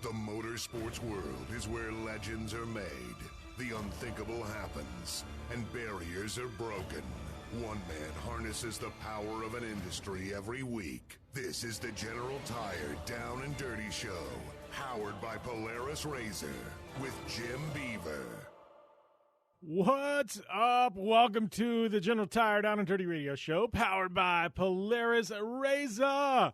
The motorsports world is where legends are made, the unthinkable happens, and barriers are broken. One man harnesses the power of an industry every week. This is the General Tire Down and Dirty Show, powered by Polaris RZR, with Jim Beaver. What's up? Welcome to the General Tire Down and Dirty Radio Show, powered by Polaris RZR.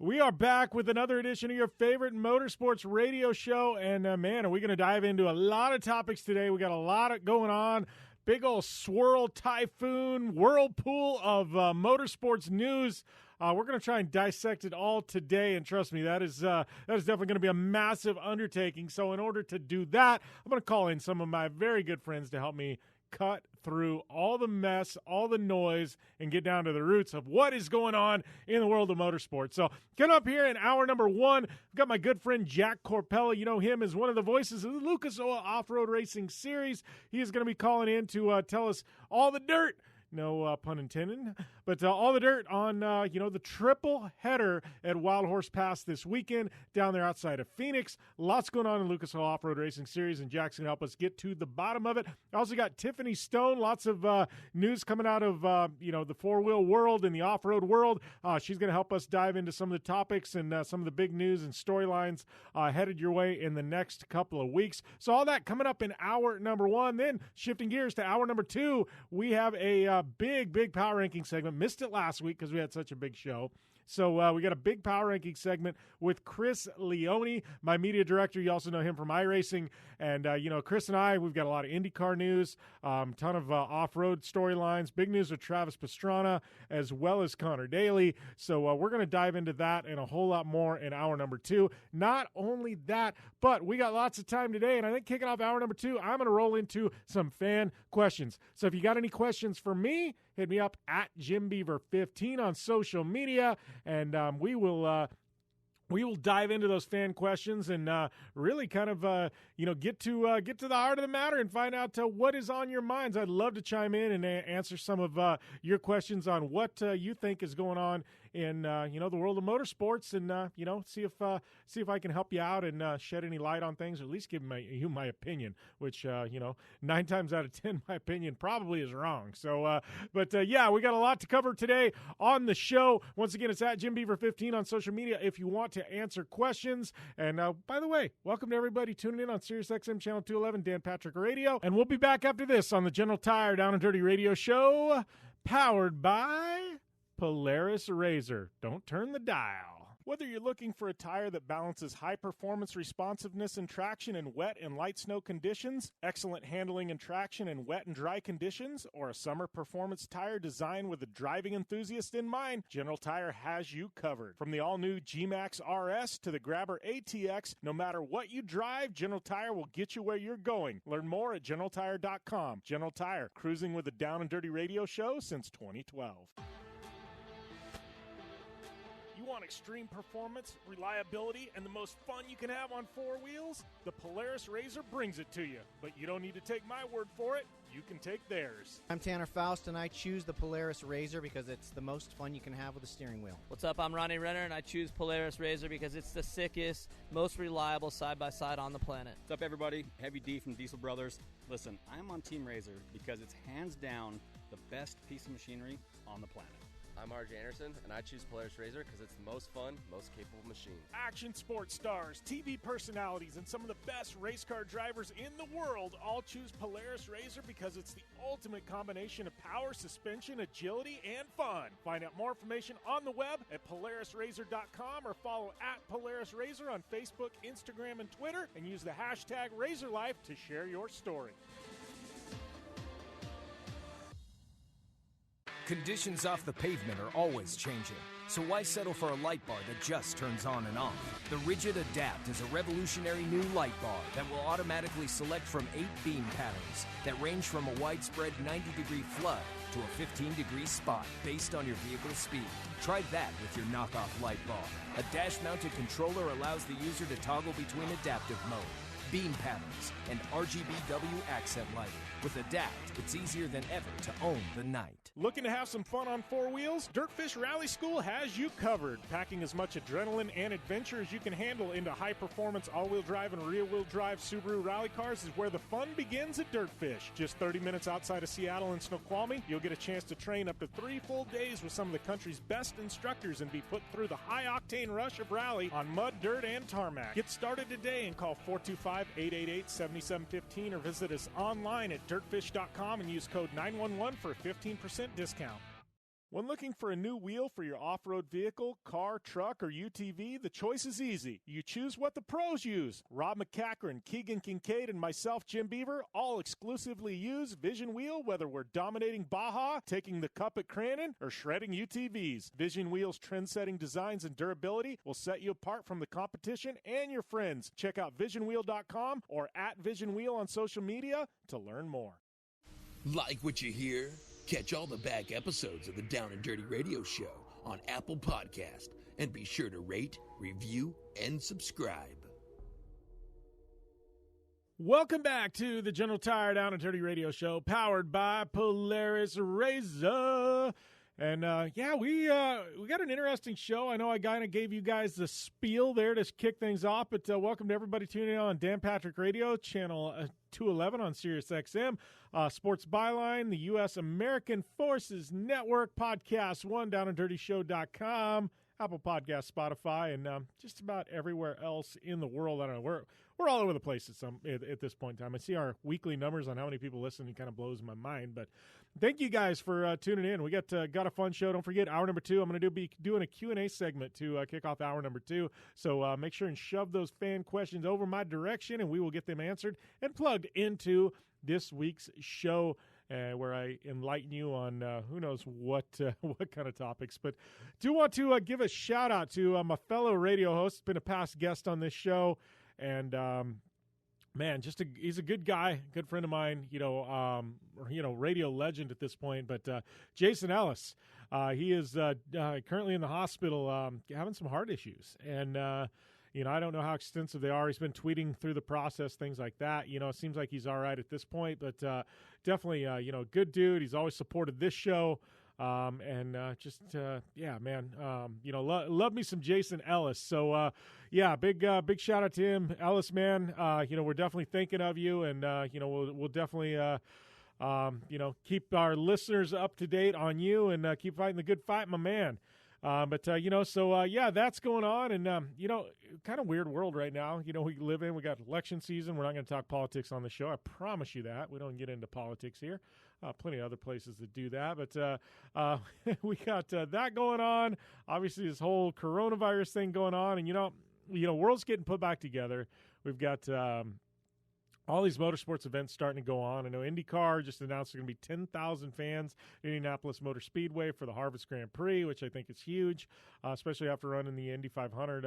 We are back with another edition of your favorite motorsports radio show, and man, are we going to dive into a lot of topics today. We got a lot going on. Big old swirl, typhoon, whirlpool of motorsports news. We're going to try and dissect it all today, and trust me, that is definitely going to be a massive undertaking. So in order to do that, I'm going to call in some of my very good friends to help me cut through all the mess, all the noise, and get down to the roots of what is going on in the world of motorsports. So coming up here in hour number one, I've got my good friend Jack Korpela. You know him as one of the voices of the Lucas Oil Off-Road Racing Series. He is going to be calling in to tell us all the dirt. No pun intended, but all the dirt on, the triple header at Wild Horse Pass this weekend down there outside of Phoenix. Lots going on in Lucas Oil Off-Road Racing Series, and Jack's going to help us get to the bottom of it. I also got Tiffany Stone, lots of news coming out of, the four-wheel world and the off-road world. She's going to help us dive into some of the topics and some of the big news and storylines headed your way in the next couple of weeks. So all that coming up in hour number one. Then shifting gears to hour number two, we have a big power ranking segment. Missed it last week because we had such a big show. So we got a big power ranking segment with Chris Leone, my media director. You also know him from iRacing. And, Chris and I, we've got a lot of IndyCar news, ton of off-road storylines, big news with Travis Pastrana, as well as Connor Daly. So we're going to dive into that and a whole lot more in hour number two. Not only that, but we got lots of time today. And I think kicking off hour number two, I'm going to roll into some fan questions. So if you got any questions for me, hit me up at JimBeaver15 on social media, and we will dive into those fan questions and really kind of get to the heart of the matter and find out what is on your minds. I'd love to chime in and answer some of your questions on what you think is going on in the world of motorsports, and see if I can help you out and shed any light on things, or at least give you my opinion, which 9 times out of 10 my opinion probably is wrong. So we got a lot to cover today on the show. Once again, it's at JimBeaver15 on social media if you want to answer questions. And by the way, welcome to everybody tuning in on SiriusXM channel 211, Dan Patrick Radio, and we'll be back after this on the General Tire Down and Dirty Radio Show, powered by Polaris RZR. Don't turn the dial. Whether you're looking for a tire that balances high-performance responsiveness and traction in wet and light snow conditions, excellent handling and traction in wet and dry conditions, or a summer performance tire designed with a driving enthusiast in mind, General Tire has you covered. From the all-new G-Max RS to the Grabber ATX, no matter what you drive, General Tire will get you where you're going. Learn more at GeneralTire.com. General Tire, cruising with the Down and Dirty Radio Show since 2012. You want extreme performance, reliability, and the most fun you can have on four wheels? The Polaris RZR brings it to you. But you don't need to take my word for it. You can take theirs. I'm Tanner Faust, and I choose the Polaris RZR because it's the most fun you can have with a steering wheel. What's up? I'm Ronnie Renner, and I choose Polaris RZR because it's the sickest, most reliable side-by-side on the planet. What's up, everybody? Heavy D from Diesel Brothers. Listen, I'm on Team RZR because it's hands down the best piece of machinery on the planet. I'm RJ Anderson, and I choose Polaris RZR because it's the most fun, most capable machine. Action sports stars, TV personalities, and some of the best race car drivers in the world all choose Polaris RZR because it's the ultimate combination of power, suspension, agility, and fun. Find out more information on the web at PolarisRZR.com or follow at Polaris RZR on Facebook, Instagram, and Twitter, and use the hashtag RZRLife to share your story. Conditions off the pavement are always changing, so why settle for a light bar that just turns on and off? The Ridgid Adapt is a revolutionary new light bar that will automatically select from 8 beam patterns that range from a widespread 90-degree flood to a 15-degree spot based on your vehicle's speed. Try that with your knockoff light bar. A dash-mounted controller allows the user to toggle between adaptive mode, beam patterns, and RGBW accent lighting. With Adapt, it's easier than ever to own the night. Looking to have some fun on four wheels? Dirtfish Rally School has you covered. Packing as much adrenaline and adventure as you can handle into high-performance all-wheel drive and rear-wheel drive Subaru rally cars is where the fun begins at Dirtfish. Just 30 minutes outside of Seattle in Snoqualmie, you'll get a chance to train up to 3 full days with some of the country's best instructors and be put through the high-octane rush of rally on mud, dirt, and tarmac. Get started today and call 425-888-7715 or visit us online at dirtfish.com and use code 911 for a 15% discount. When looking for a new wheel for your off-road vehicle, car, truck, or UTV, the choice is easy. You choose what the pros use. Rob McCachran, Keegan Kincaid, and myself, Jim Beaver, all exclusively use Vision Wheel, whether we're dominating Baja, taking the cup at Crandon, or shredding UTVs. Vision Wheel's trend-setting designs and durability will set you apart from the competition and your friends. Check out visionwheel.com or at Vision Wheel on social media to learn more. Like what you hear? Catch all the back episodes of the Down and Dirty Radio Show on Apple Podcast, and be sure to rate, review, and subscribe. Welcome back to the General Tire Down and Dirty Radio Show, powered by Polaris RZR. And we got an interesting show. I know I kind of gave you guys the spiel there to kick things off, but welcome to everybody tuning in on Dan Patrick Radio, channel 211 on Sirius XM, Sports Byline, the U.S. American Forces Network, Podcast One, downanddirtyshow.com, Apple Podcasts, Spotify, and just about everywhere else in the world. I don't know. We're all over the place at this point in time. I see our weekly numbers on how many people listen. It kind of blows my mind. But thank you guys for tuning in. We got a fun show. Don't forget, hour number 2, I'm going to be doing a Q&A segment to kick off hour number 2. So make sure and shove those fan questions over my direction, and we will get them answered and plugged into this week's show, where I enlighten you on who knows what kind of topics. But do want to give a shout-out to my fellow radio host, been a past guest on this show, and man, he's a good guy, good friend of mine, radio legend at this point. But Jason Ellis, he is currently in the hospital having some heart issues, and I don't know how extensive they are. He's been tweeting through the process, things like that. It seems like he's all right at this point, but definitely, good dude. He's always supported this show. Love me some Jason Ellis. So, big shout out to him. Ellis, man, we're definitely thinking of you, and, we'll definitely, keep our listeners up to date on you, and keep fighting the good fight, my man. That's going on. And, kind of weird world right now. We live in, we got election season. We're not going to talk politics on the show. I promise you that. We don't get into politics here. Plenty of other places that do that. But we got that going on. Obviously, this whole coronavirus thing going on. And, world's getting put back together. We've got all these motorsports events starting to go on. I know IndyCar just announced there's going to be 10,000 fans at Indianapolis Motor Speedway for the Harvest Grand Prix, which I think is huge, especially after running the Indy 500,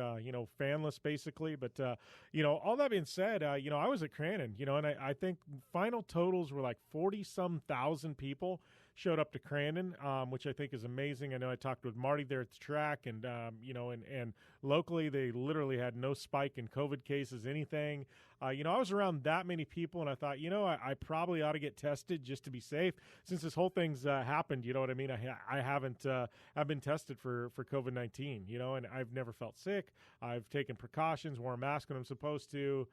fanless basically. But, all that being said, I was at Crandon, and I think final totals were like 40-some thousand people showed up to Crandon, which I think is amazing. I know I talked with Marty there at the track, and and locally they literally had no spike in COVID cases, anything. I was around that many people, and I thought, I probably ought to get tested just to be safe since this whole thing's happened. You know what I mean? I haven't I've been tested for COVID-19, and I've never felt sick. I've taken precautions, wore a mask when I'm supposed to,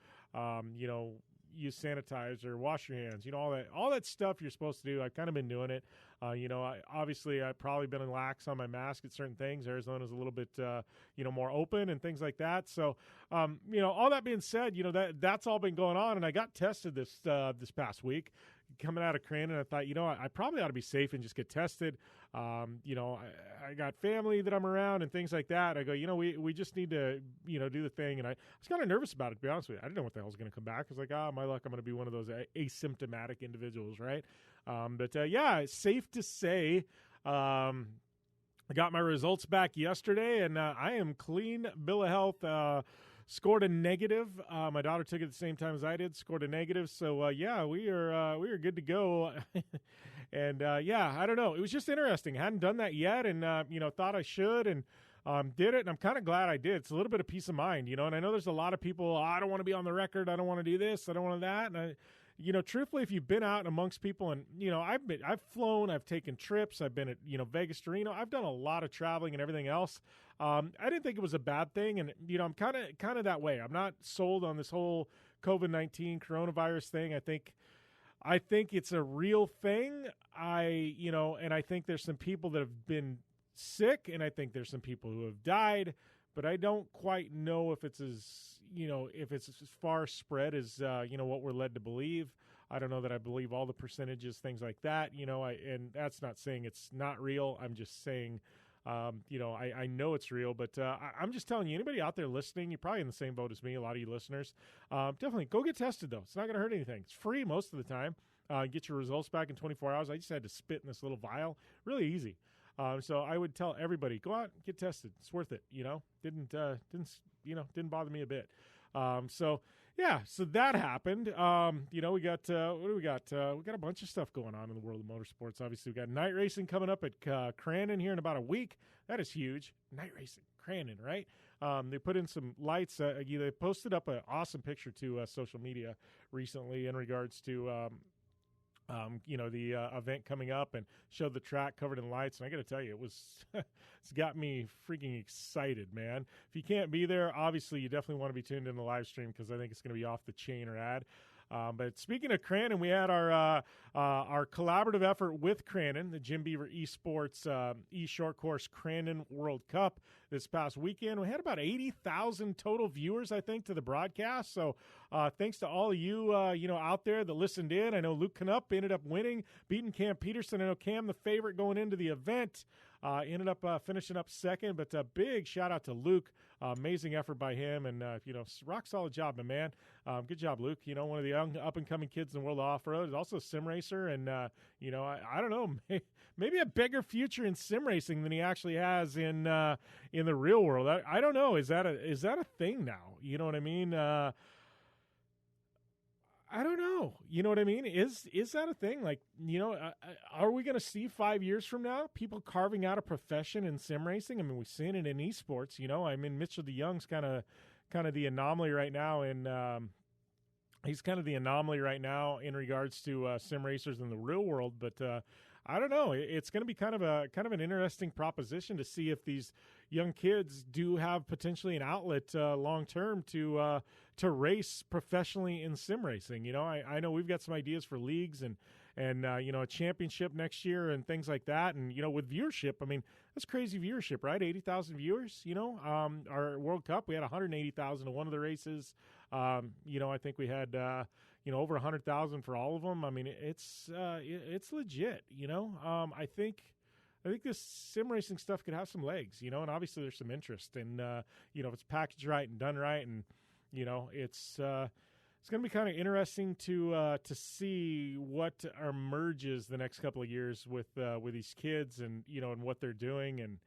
use sanitizer, wash your hands, all that stuff you're supposed to do. I've kind of been doing it. I've probably been lax on my mask at certain things. Arizona's a little bit, more open and things like that. So, all that being said, that's all been going on. And I got tested this past week coming out of Crandon. I thought, I probably ought to be safe and just get tested. I got family that I'm around and things like that. I go, we just need to, do the thing. And I was kind of nervous about it, to be honest with you. I didn't know what the hell's going to come back. I was like, my luck, I'm going to be one of those asymptomatic individuals, right? It's safe to say, I got my results back yesterday, and I am clean bill of health. Scored a negative. My daughter took it at the same time as I did. Scored a negative. So we are good to go. And I don't know. It was just interesting. I hadn't done that yet, and thought I should. And did it, and I'm kind of glad I did. It's a little bit of peace of mind, you know, and I know there's a lot of people, I don't want to be on the record, I don't want to do this, I don't want that, and I, you know, truthfully, if you've been out amongst people, and, you know, I've flown, I've taken trips, I've been at, you know, Vegas to Reno, I've done a lot of traveling and everything else. I didn't think it was a bad thing, and, you know, I'm kind of that way. I'm not sold on this whole COVID-19 coronavirus thing. I think it's a real thing. You know, and I think there's some people that have been sick, and I think there's some people who have died, but I don't quite know if it's as, you know, if it's as far spread as, you know, what we're led to believe. I don't know that I believe all the percentages, things like that, you know, and that's not saying it's not real. I'm just saying, you know, I know it's real, but I'm just telling you, anybody out there listening, you're probably in the same boat as me, a lot of you listeners, definitely go get tested, though. It's not going to hurt anything. It's free most of the time. Get your results back in 24 hours. I just had to spit in this little vial. Really easy. So I would tell everybody, go out, get tested. It's worth it. You know, didn't bother me a bit. So that happened. You know, we got, what do we got? We got a bunch of stuff going on in the world of motorsports. Obviously, we got night racing coming up at Crandon here in about a week. That is huge. Night racing, Crandon, right? They put in some lights. They posted up an awesome picture to social media recently in regards to, you know, the event coming up, and showed the track covered in lights. And I got to tell you, it's got me freaking excited, man. If you can't be there, obviously you definitely want to be tuned in the live stream, because I think it's going to be off the chain rad. But speaking of Crandon, we had our collaborative effort with Crandon, the Jim Beaver Esports e-short course Crandon World Cup this past weekend. We had about 80,000 total viewers, I think, to the broadcast. So thanks to all of you, you know, out there that listened in. I know Luke Knupp ended up winning, beating Cam Peterson. I know Cam, the favorite going into the event, ended up finishing up second. But a big shout out to Luke. Amazing effort by him, and you know, rock solid job, my man. Good job, Luke. You know, one of the young up and coming kids in the world of off road. He's also a sim racer, and you know, I don't know, maybe a bigger future in sim racing than he actually has in the real world. I don't know. Is that a thing now? You know what I mean? I don't know. You know what I mean? Is that a thing? Like, you know, are we going to see 5 years from now people carving out a profession in sim racing? I mean, we've seen it in esports. You know, I mean, Mitchell DeYoung's kind of the anomaly right now, and he's kind of the anomaly right now in regards to sim racers in the real world. But I don't know. It's going to be kind of an interesting proposition to see if these young kids do have potentially an outlet long term to race professionally in sim racing. You know, I know we've got some ideas for leagues and you know, a championship next year and things like that. And, you know, with viewership, I mean, that's crazy viewership, right? 80,000 viewers, you know, our World Cup, we had 180,000 in one of the races. You know, I think we had, you know, over 100,000 for all of them. I mean, it's legit, you know. I think this sim racing stuff could have some legs, you know, and obviously there's some interest, and you know, if it's packaged right and done right, and you know, it's going to be kind of interesting to see what emerges the next couple of years with these kids, and you know, and what they're doing, and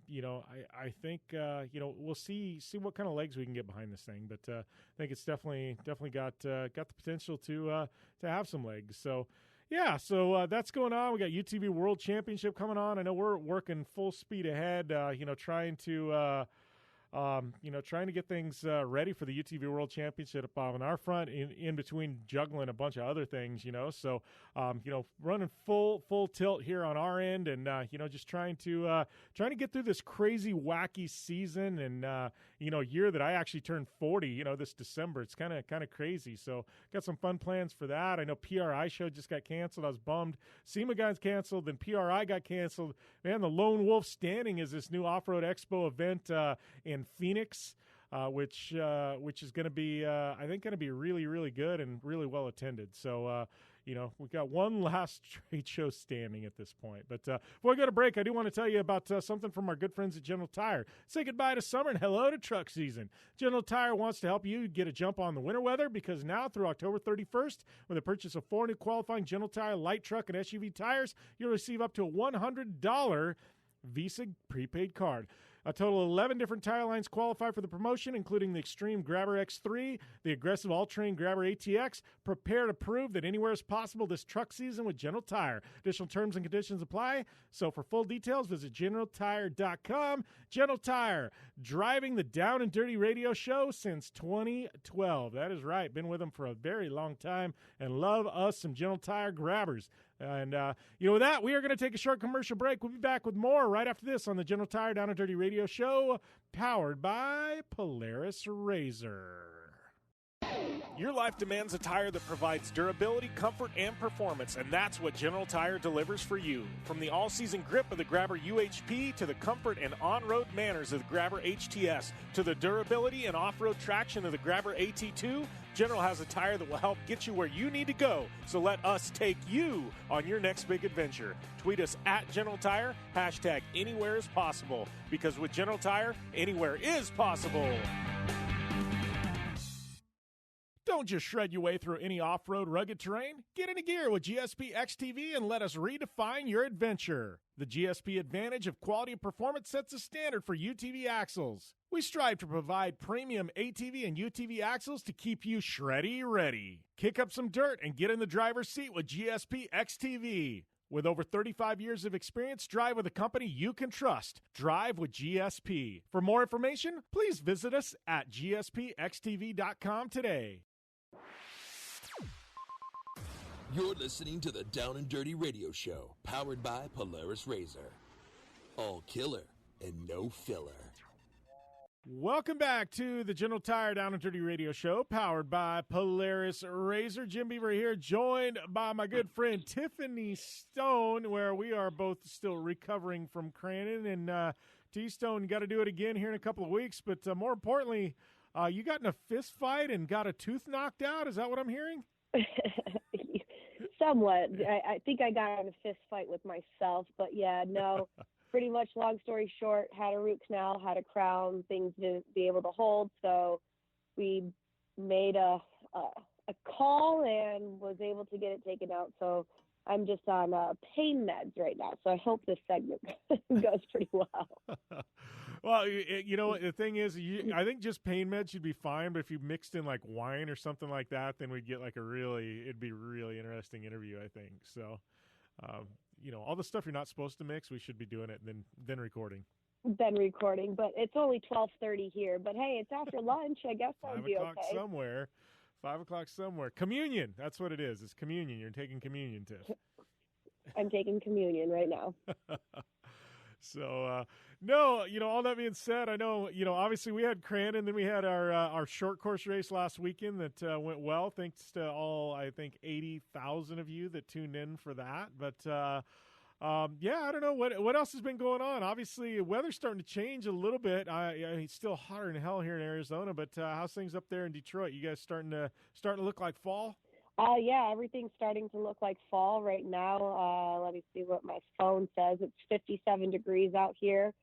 you know, I think you know, we'll see what kind of legs we can get behind this thing, but I think it's definitely got the potential to have some legs. So. Yeah, so that's going on. We got UTV World Championship coming on. I know we're working full speed ahead, you know, trying to get things ready for the UTV World Championship on our front, in between juggling a bunch of other things, you know. So, you know, running full tilt here on our end, and you know, just trying to get through this crazy, wacky season, and you know, year that I actually turned 40. You know, this December. It's kind of crazy. So, got some fun plans for that. I know PRI show just got canceled. I was bummed. SEMA got canceled. Then PRI got canceled. Man, the Lone Wolf Standing is this new off-road expo event in Phoenix, which is going to be, I think, going to be really, really good and really well attended. So, you know, we've got one last trade show standing at this point. But before I go to break, I do want to tell you about something from our good friends at General Tire. Say goodbye to summer and hello to truck season. General Tire wants to help you get a jump on the winter weather, because now through October 31st, with the purchase of 4 new qualifying General Tire light truck and SUV tires, you'll receive up to a $100 Visa prepaid card. A total of 11 different tire lines qualify for the promotion, including the Extreme Grabber X3, the aggressive all-terrain Grabber ATX. Prepare to prove that anywhere is possible this truck season with General Tire. Additional terms and conditions apply. So for full details, visit GeneralTire.com. General Tire, driving the Down and Dirty Radio Show since 2012. That is right. Been with them for a very long time and love us some General Tire grabbers. And, with that, we are going to take a short commercial break. We'll be back with more right after this on the General Tire Down and Dirty Radio Show, powered by Polaris RZR. Your life demands a tire that provides durability, comfort, and performance, and that's what General Tire delivers for you. From the all-season grip of the Grabber UHP to the comfort and on-road manners of the Grabber HTS to the durability and off-road traction of the Grabber AT2, General has a tire that will help get you where you need to go. So let us take you on your next big adventure. Tweet us at General Tire, hashtag anywhere is possible, because with General Tire, anywhere is possible. Don't just shred your way through any off-road rugged terrain. Get into gear with GSP XTV and let us redefine your adventure. The GSP advantage of quality and performance sets a standard for UTV axles. We strive to provide premium ATV and UTV axles to keep you shreddy ready. Kick up some dirt and get in the driver's seat with GSP XTV. With over 35 years of experience, drive with a company you can trust. Drive with GSP. For more information, please visit us at gspxtv.com today. You're listening to the Down and Dirty Radio Show, powered by Polaris RZR. All killer and no filler. Welcome back to the General Tire Down and Dirty Radio Show, powered by Polaris RZR. Jim Beaver here, joined by my good friend Tiffany Stone, where we are both still recovering from Crandon. And T-Stone, got to do it again here in a couple of weeks. But more importantly, you got in a fist fight and got a tooth knocked out. Is that what I'm hearing? Somewhat. I think I got in a fist fight with myself, but yeah, no, pretty much long story short, had a root canal, had a crown, things didn't be able to hold. So we made a call and was able to get it taken out. So I'm just on pain meds right now. So I hope this segment goes pretty well. Well, you know, the thing is, I think just pain meds should be fine, but if you mixed in like wine or something like that, then we'd get like it'd be a really interesting interview, I think. So, all the stuff you're not supposed to mix, we should be doing it and then recording. Then recording, but it's only 12:30 here. But hey, it's after lunch. I guess I'll be okay. 5 o'clock somewhere. Communion. That's what it is. It's communion. You're taking communion, Tiff. I'm taking communion right now. So, no, all that being said, I know, obviously we had Crandon, then we had our short course race last weekend that went well, thanks to all, I think, 80,000 of you that tuned in for that. But, yeah, I don't know what else has been going on. Obviously, weather's starting to change a little bit. It's still hotter than hell here in Arizona, but how's things up there in Detroit? You guys starting to look like fall? Yeah, everything's starting to look like fall right now. Let me see what my phone says. It's 57 degrees out here.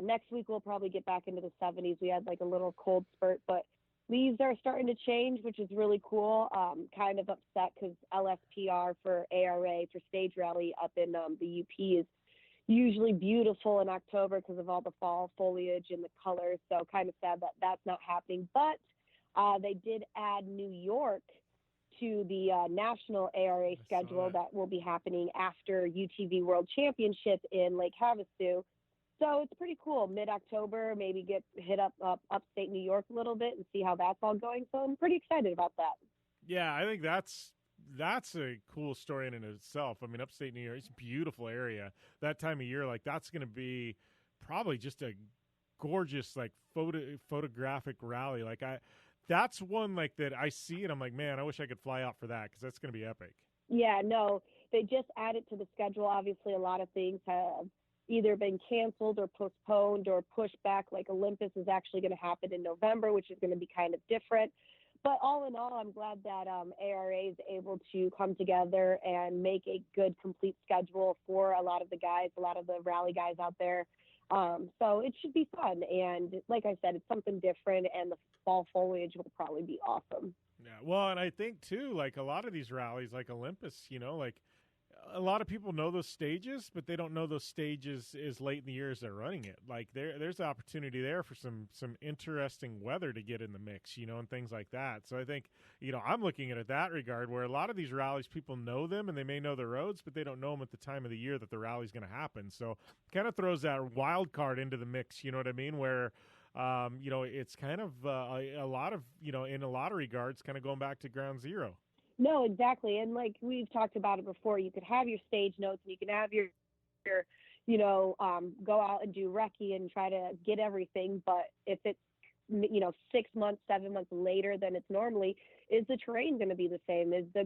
Next week we'll probably get back into the 70s. We had like a little cold spurt, but leaves are starting to change, which is really cool. Kind of upset because LSPR for ARA for stage rally up in the UP is usually beautiful in October because of all the fall foliage and the colors. So kind of sad that that's not happening. But they did add New York to the national ARA schedule that will be happening after UTV World Championship in Lake Havasu. So it's pretty cool. Mid-October, maybe hit up upstate New York a little bit and see how that's all going. So I'm pretty excited about that. Yeah, I think that's a cool story in and of itself. I mean, upstate New York, it's a beautiful area. That time of year, like that's going to be probably just a gorgeous like photographic rally. Like that's one like that I see and I'm like, man, I wish I could fly out for that because that's going to be epic. Yeah, no, they just added to the schedule. Obviously, a lot of things have either been canceled or postponed or pushed back. Like Olympus is actually going to happen in November, which is going to be kind of different. But all in all, I'm glad that ARA is able to come together and make a good, complete schedule for a lot of the guys, a lot of the rally guys out there. So it should be fun. And like I said, it's something different, and the fall foliage will probably be awesome. Yeah, well, and I think, too, like a lot of these rallies, like Olympus, like a lot of people know those stages, but they don't know those stages as late in the year as they're running it. Like there's opportunity there for some interesting weather to get in the mix, and things like that. So I think, I'm looking at it that regard where a lot of these rallies, people know them and they may know the roads, but they don't know them at the time of the year that the rally's going to happen. So kind of throws that wild card into the mix, you know what I mean? Where, it's kind of a lot of, in a lot of regards, kind of going back to ground zero. No, exactly. And like we've talked about it before, you could have your stage notes and you can have your go out and do recce and try to get everything. But if it's, 6 months, 7 months later than it's normally, is the terrain going to be the same? Is the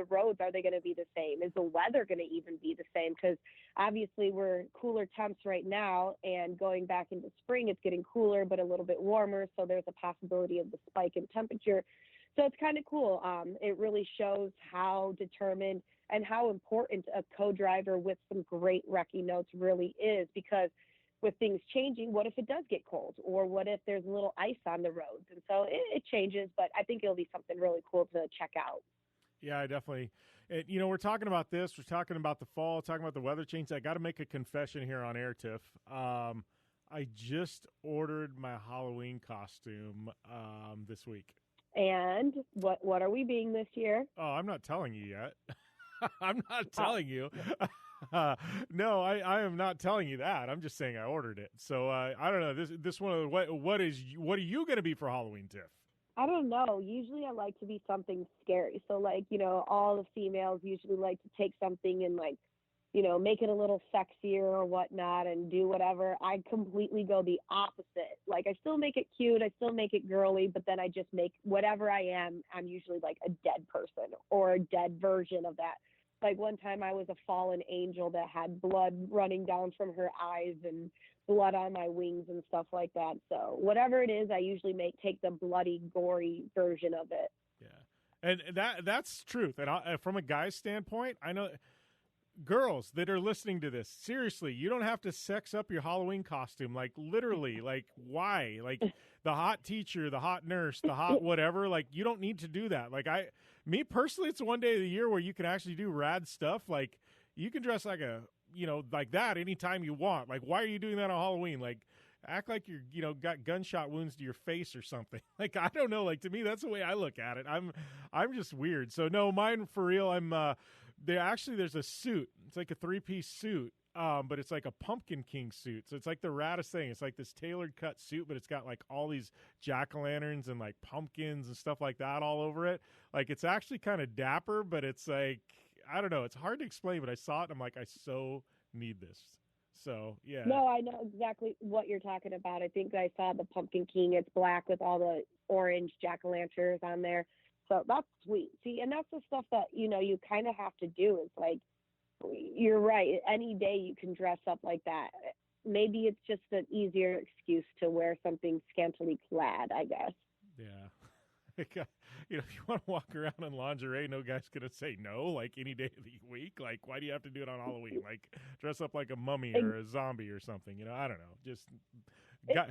roads, are they going to be the same? Is the weather going to even be the same? Because obviously we're cooler temps right now, and going back into spring, it's getting cooler, but a little bit warmer. So there's a possibility of the spike in temperature. So it's kind of cool. It really shows how determined and how important a co-driver with some great recce notes really is, because with things changing, what if it does get cold, or what if there's a little ice on the roads? And so it changes, but I think it'll be something really cool to check out. Yeah, I definitely. We're talking about this. We're talking about the fall, talking about the weather change. I got to make a confession here on air, Tiff. I just ordered my Halloween costume this week. And what are we being this year? Oh, I'm not telling you yet. I'm not telling you. No, I am not telling you that. I'm just saying I ordered it. So I don't know. This one. What are you going to be for Halloween, Tiff? I don't know. Usually I like to be something scary. So like, all the females usually like to take something and like, make it a little sexier or whatnot and do whatever. I completely go the opposite. Like I still make it cute. I still make it girly, but then I just make whatever I am. I'm usually like a dead person or a dead version of that. Like one time I was a fallen angel that had blood running down from her eyes and blood on my wings and stuff like that. So whatever it is, I usually take the bloody, gory version of it. Yeah. And that's truth. And from a guy's standpoint, I know girls that are listening to this, seriously, you don't have to sex up your Halloween costume. Like literally, like why? Like the hot teacher, the hot nurse, the hot whatever, like you don't need to do that. Like me personally, it's one day of the year where you can actually do rad stuff. Like you can dress like like that anytime you want. Like why are you doing that on Halloween? Like act like you're, got gunshot wounds to your face or something. Like, I don't know. Like to me, that's the way I look at it. I'm just weird. So no, mine for real. There's a suit. It's like a 3-piece suit. But it's like a Pumpkin King suit. So it's like the raddest thing. It's like this tailored cut suit, but it's got like all these jack-o'-lanterns and like pumpkins and stuff like that all over it. Like it's actually kind of dapper, but it's like, I don't know. It's hard to explain, but I saw it and I'm like, I so need this. So, yeah. No, I know exactly what you're talking about. I think I saw the Pumpkin King. It's black with all the orange jack-o'-lanterns on there. So that's sweet. See, and that's the stuff that, you kind of have to do. Is like, you're right. Any day you can dress up like that. Maybe it's just an easier excuse to wear something scantily clad, I guess. Yeah. If you want to walk around in lingerie, no guy's going to say no, like any day of the week. Like, why do you have to do it on Halloween? Like, dress up like a mummy or a zombie or something. I don't know. Just,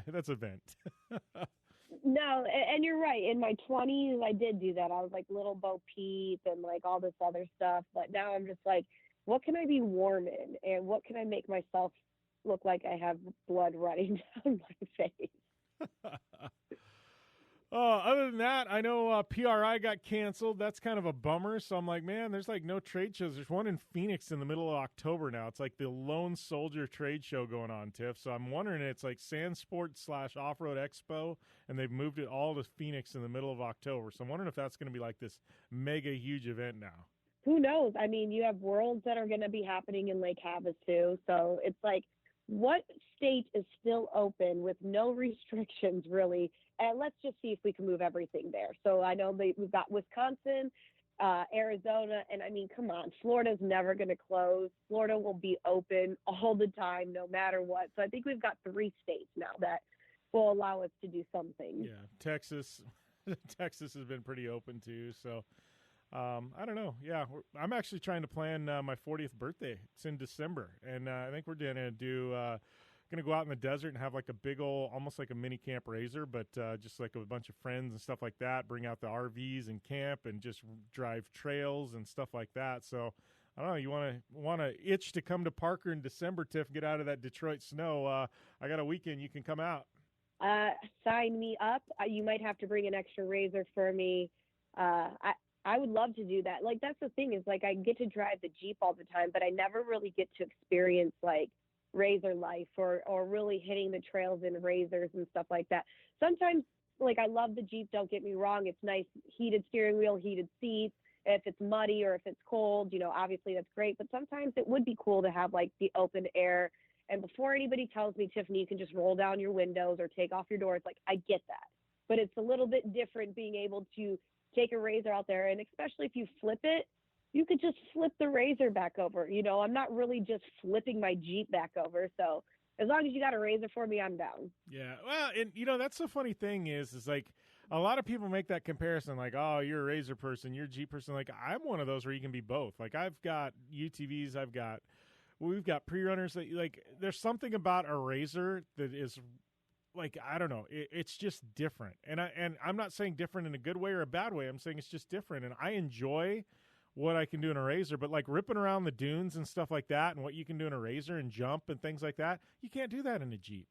that's a vent. No, and you're right. In my 20s, I did do that. I was like Little Bo Peep and like all this other stuff. But now I'm just like, what can I be warm in? And what can I make myself look like I have blood running down my face? Other than that, I know PRI got canceled. That's kind of a bummer. So I'm like, man, there's like no trade shows. There's one in Phoenix in the middle of October now. It's like the Lone Soldier trade show going on, Tiff. So I'm wondering, it's like Sand Sports / Off-Road Expo, and they've moved it all to Phoenix in the middle of October. So I'm wondering if that's going to be like this mega huge event now. Who knows? I mean, you have Worlds that are going to be happening in Lake Havasu. So it's like, what state is still open with no restrictions, really? And let's just see if we can move everything there. So I know we've got Wisconsin, Arizona, and I mean, come on, Florida's never going to close. Florida will be open all the time, no matter what. So I think we've got 3 states now that will allow us to do something. Yeah, Texas has been pretty open too. So I don't know. Yeah, I'm actually trying to plan my 40th birthday. It's in December, and I think we're gonna go out in the desert and have like a big old, almost like a mini camp RZR, but just like a bunch of friends and stuff like that. Bring out the RVs and camp and just drive trails and stuff like that. So I don't know. You want to itch to come to Parker in December, Tiff, get out of that Detroit snow. I got a weekend. You can come out. Sign me up. You might have to bring an extra razor for me. I would love to do that. Like, that's the thing is, like, I get to drive the Jeep all the time, but I never really get to experience, like, razor life or really hitting the trails in razors and stuff like that. Sometimes, like, I love the Jeep, don't get me wrong. It's nice, heated steering wheel, heated seats. If it's muddy or if it's cold, you know, obviously that's great. But sometimes it would be cool to have, like, the open air. And before anybody tells me, Tiffany, you can just roll down your windows or take off your doors, like, I get that. But it's a little bit different being able to take a razor out there, and especially if you flip it, you could just flip the razor back over. You know, I'm not really just flipping my Jeep back over. So as long as you got a razor for me, I'm down. Yeah, well, and you know, that's the funny thing is like a lot of people make that comparison, like, oh, you're a razor person, you're a Jeep person. Like, I'm one of those where you can be both. Like, I've got UTVs, we've got pre-runners that, like, there's something about a razor that is, like, I don't know, it's just different. And I'm not saying different in a good way or a bad way. I'm saying it's just different. And I enjoy what I can do in a razor, but like ripping around the dunes and stuff like that and what you can do in a razor and jump and things like that, you can't do that in a Jeep.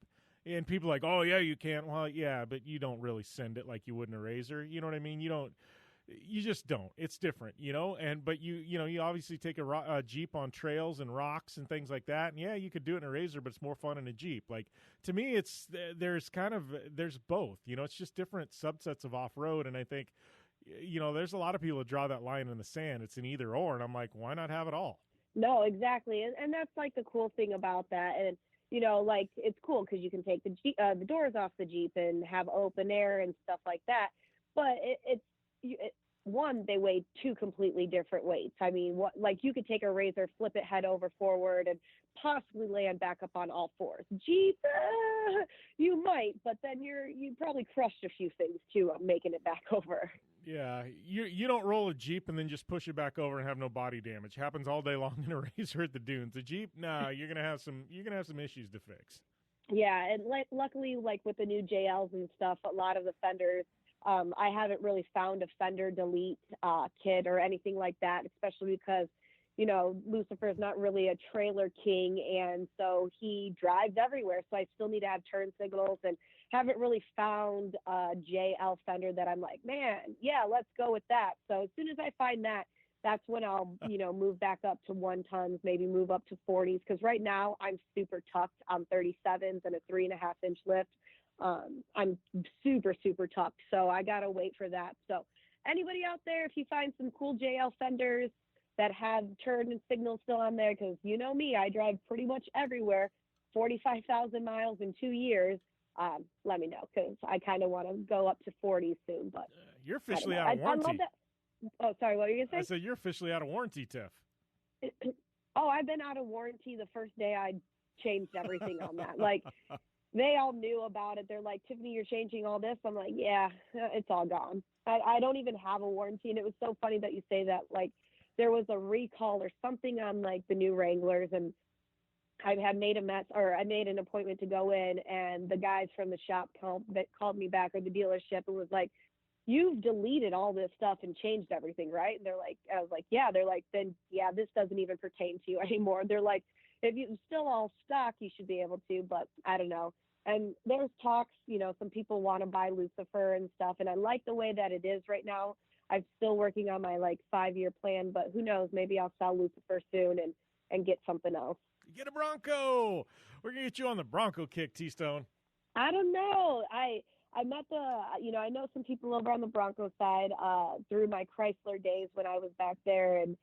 And people are like, oh, yeah, you can't. Well, yeah, but you don't really send it like you would in a razor. You know what I mean? You just don't. It's different, you know. And you obviously take a Jeep on trails and rocks and things like that. And yeah, you could do it in a razor, but it's more fun in a Jeep. Like, to me, there's both. You know, it's just different subsets of off road. And I think, you know, there's a lot of people that draw that line in the sand. It's an either or, and I'm like, why not have it all? No, exactly, and that's like the cool thing about that. And you know, like, it's cool because you can take the doors off the Jeep and have open air and stuff like that. But one, they weigh two completely different weights. I mean, like, you could take a razor, flip it head over forward, and possibly land back up on all fours. Jeep, you might, but then you probably crushed a few things too, making it back over. Yeah, you don't roll a Jeep and then just push it back over and have no body damage. Happens all day long in a razor at the dunes. A Jeep, nah, you're gonna have some issues to fix. Yeah, and luckily, like with the new JLs and stuff, a lot of the fenders, I haven't really found a fender delete kit or anything like that, especially because, you know, Lucifer is not really a trailer king, and so he drives everywhere. So I still need to have turn signals, and haven't really found a JL fender that I'm like, man, yeah, let's go with that. So as soon as I find that, that's when I'll, you know, move back up to 1 tons, maybe move up to 40s. Because right now I'm super tucked on 37s and a 3.5-inch lift. I'm super, super tucked. So I got to wait for that. So anybody out there, if you find some cool JL fenders that have turn and signal still on there, because you know me, I drive pretty much everywhere, 45,000 miles in 2 years. Let me know, because I kind of want to go up to 40 soon. But you're officially out of warranty. I love that. Oh, sorry, what were you going to say? I said you're officially out of warranty, Tiff. Oh, I've been out of warranty the first day I changed everything on that. Like, they all knew about it. They're like, Tiffany, you're changing all this? I'm like, yeah, it's all gone. I don't even have a warranty. And it was so funny that you say that. Like, there was a recall or something on, like, the new Wranglers, and I made an appointment to go in, and the guys from the shop called me back, or the dealership, and was like, you've deleted all this stuff and changed everything, right? And I was like, yeah. They're like, then yeah, this doesn't even pertain to you anymore. They're like, if you still all stock, you should be able to, but I don't know. And there's talks, you know, some people want to buy Lucifer and stuff, and I like the way that it is right now. I'm still working on my, like, 5-year plan, but who knows, maybe I'll sell Lucifer soon and get something else. Get a Bronco. We're going to get you on the Bronco kick, T-Stone. I don't know. I met I know some people over on the Bronco side through my Chrysler days when I was back there and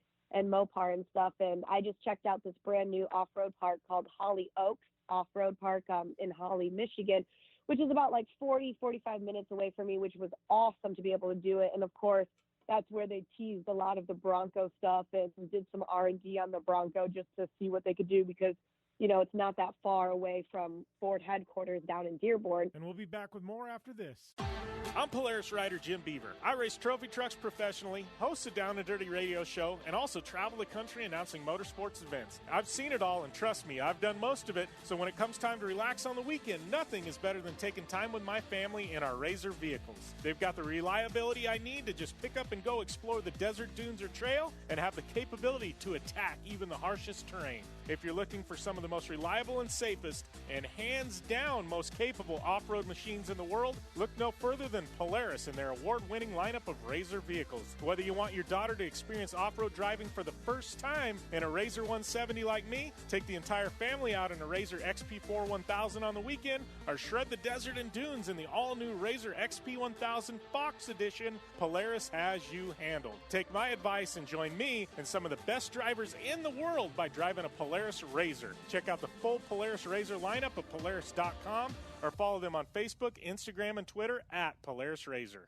Mopar and stuff. And I just checked out this brand new off-road park called Holly Oaks Off-Road Park in Holly, Michigan, which is about like 45 minutes away from me, which was awesome to be able to do it. And of course, that's where they teased a lot of the Bronco stuff and did some R&D on the Bronco just to see what they could do, because it's not that far away from Ford headquarters down in Dearborn. And we'll be back with more after this. I'm Polaris rider Jim Beaver. I race trophy trucks professionally, host a Down and Dirty radio show, and also travel the country announcing motorsports events. I've seen it all, and trust me, I've done most of it. So when it comes time to relax on the weekend, nothing is better than taking time with my family in our RZR vehicles. They've got the reliability I need to just pick up and go explore the desert, dunes, or trail, and have the capability to attack even the harshest terrain. If you're looking for some of the most reliable and safest, and hands down most capable off-road machines in the world, look no further than Polaris and their award-winning lineup of RZR vehicles. Whether you want your daughter to experience off-road driving for the first time in a RZR 170 like me, take the entire family out in a RZR XP4 1000 on the weekend, or shred the desert and dunes in the all-new RZR XP 1000 Fox Edition, Polaris has you handled. Take my advice and join me and some of the best drivers in the world by driving a Polaris RZR. Check out the full Polaris RZR lineup at Polaris.com or follow them on Facebook, Instagram, and Twitter at Polaris RZR.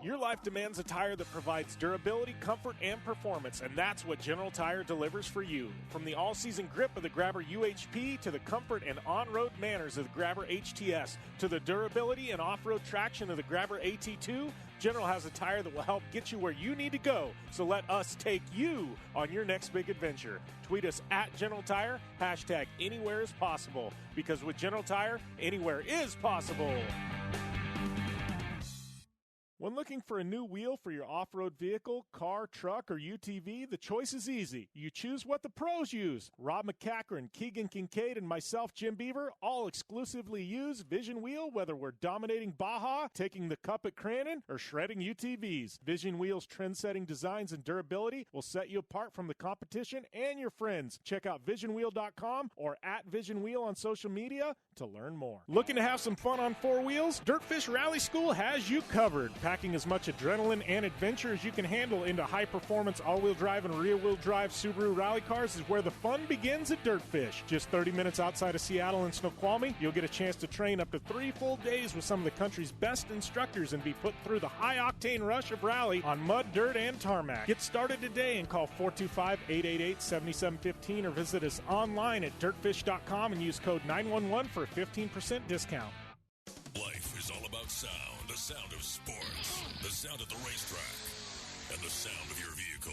Your life demands a tire that provides durability, comfort, and performance, and that's what General Tire delivers for you. From the all-season grip of the Grabber UHP to the comfort and on-road manners of the Grabber HTS to the durability and off-road traction of the Grabber AT2, General has a tire that will help get you where you need to go. So let us take you on your next big adventure. Tweet us at General Tire, hashtag anywhere is possible, because with General Tire, anywhere is possible. When looking for a new wheel for your off-road vehicle, car, truck, or UTV, the choice is easy. You choose what the pros use. Rob McCachran, Keegan Kincaid, and myself, Jim Beaver, all exclusively use Vision Wheel, whether we're dominating Baja, taking the cup at Crandon, or shredding UTVs. Vision Wheel's trend-setting designs and durability will set you apart from the competition and your friends. Check out visionwheel.com or at Vision Wheel on social media to learn more. Looking to have some fun on four wheels? Dirtfish Rally School has you covered. Packing as much adrenaline and adventure as you can handle into high-performance all-wheel drive and rear-wheel drive Subaru rally cars is where the fun begins at Dirtfish. Just 30 minutes outside of Seattle and Snoqualmie, you'll get a chance to train up to 3 full days with some of the country's best instructors and be put through the high-octane rush of rally on mud, dirt, and tarmac. Get started today and call 425-888-7715 or visit us online at dirtfish.com and use code 911 for a 15% discount. Life is all about sound. The sound of sports, the sound of the racetrack, and the sound of your vehicle.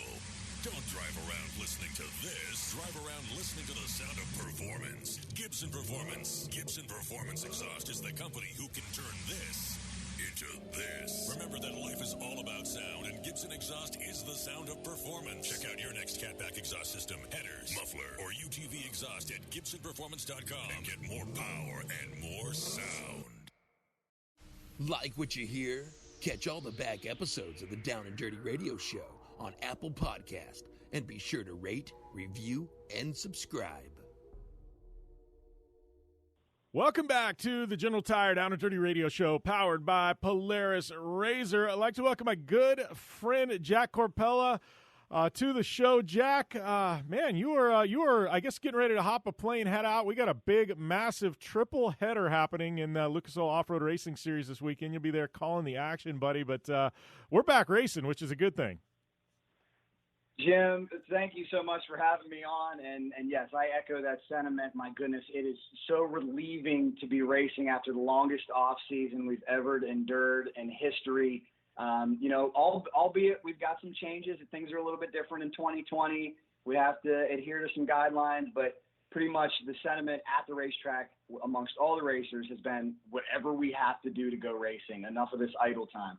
Don't drive around listening to this. Drive around listening to the sound of performance. Gibson Performance. Gibson Performance Exhaust is the company who can turn this into this. Remember that life is all about sound, and Gibson Exhaust is the sound of performance. Check out your next catback exhaust system, headers, muffler, or UTV exhaust at GibsonPerformance.com and get more power and more sound. Like what you hear? Catch all the back episodes of the Down and Dirty Radio Show on Apple Podcast, and be sure to rate, review, and subscribe. Welcome back to the General Tire Down and Dirty Radio Show, powered by Polaris RZR. I'd like to welcome my good friend Jack Korpela to the show. Jack, man, you were, I guess, getting ready to hop a plane, head out. We got a big, massive triple header happening in the Lucas Oil Off-Road Racing Series this weekend. You'll be there calling the action, buddy. But we're back racing, which is a good thing. Jim, thank you so much for having me on. And yes, I echo that sentiment. My goodness, it is so relieving to be racing after the longest off season we've ever endured in history. Albeit we've got some changes. Things are a little bit different in 2020. We have to adhere to some guidelines, but pretty much the sentiment at the racetrack amongst all the racers has been whatever we have to do to go racing. Enough of this idle time.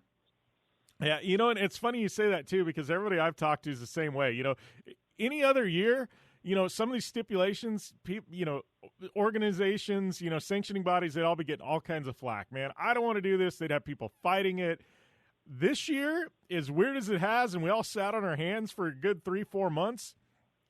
Yeah, and it's funny you say that, too, because everybody I've talked to is the same way. Any other year, some of these stipulations, organizations, sanctioning bodies, they'd all be getting all kinds of flack. Man, I don't want to do this. They'd have people fighting it. This year, as weird as it has, and we all sat on our hands for a good 3-4 months,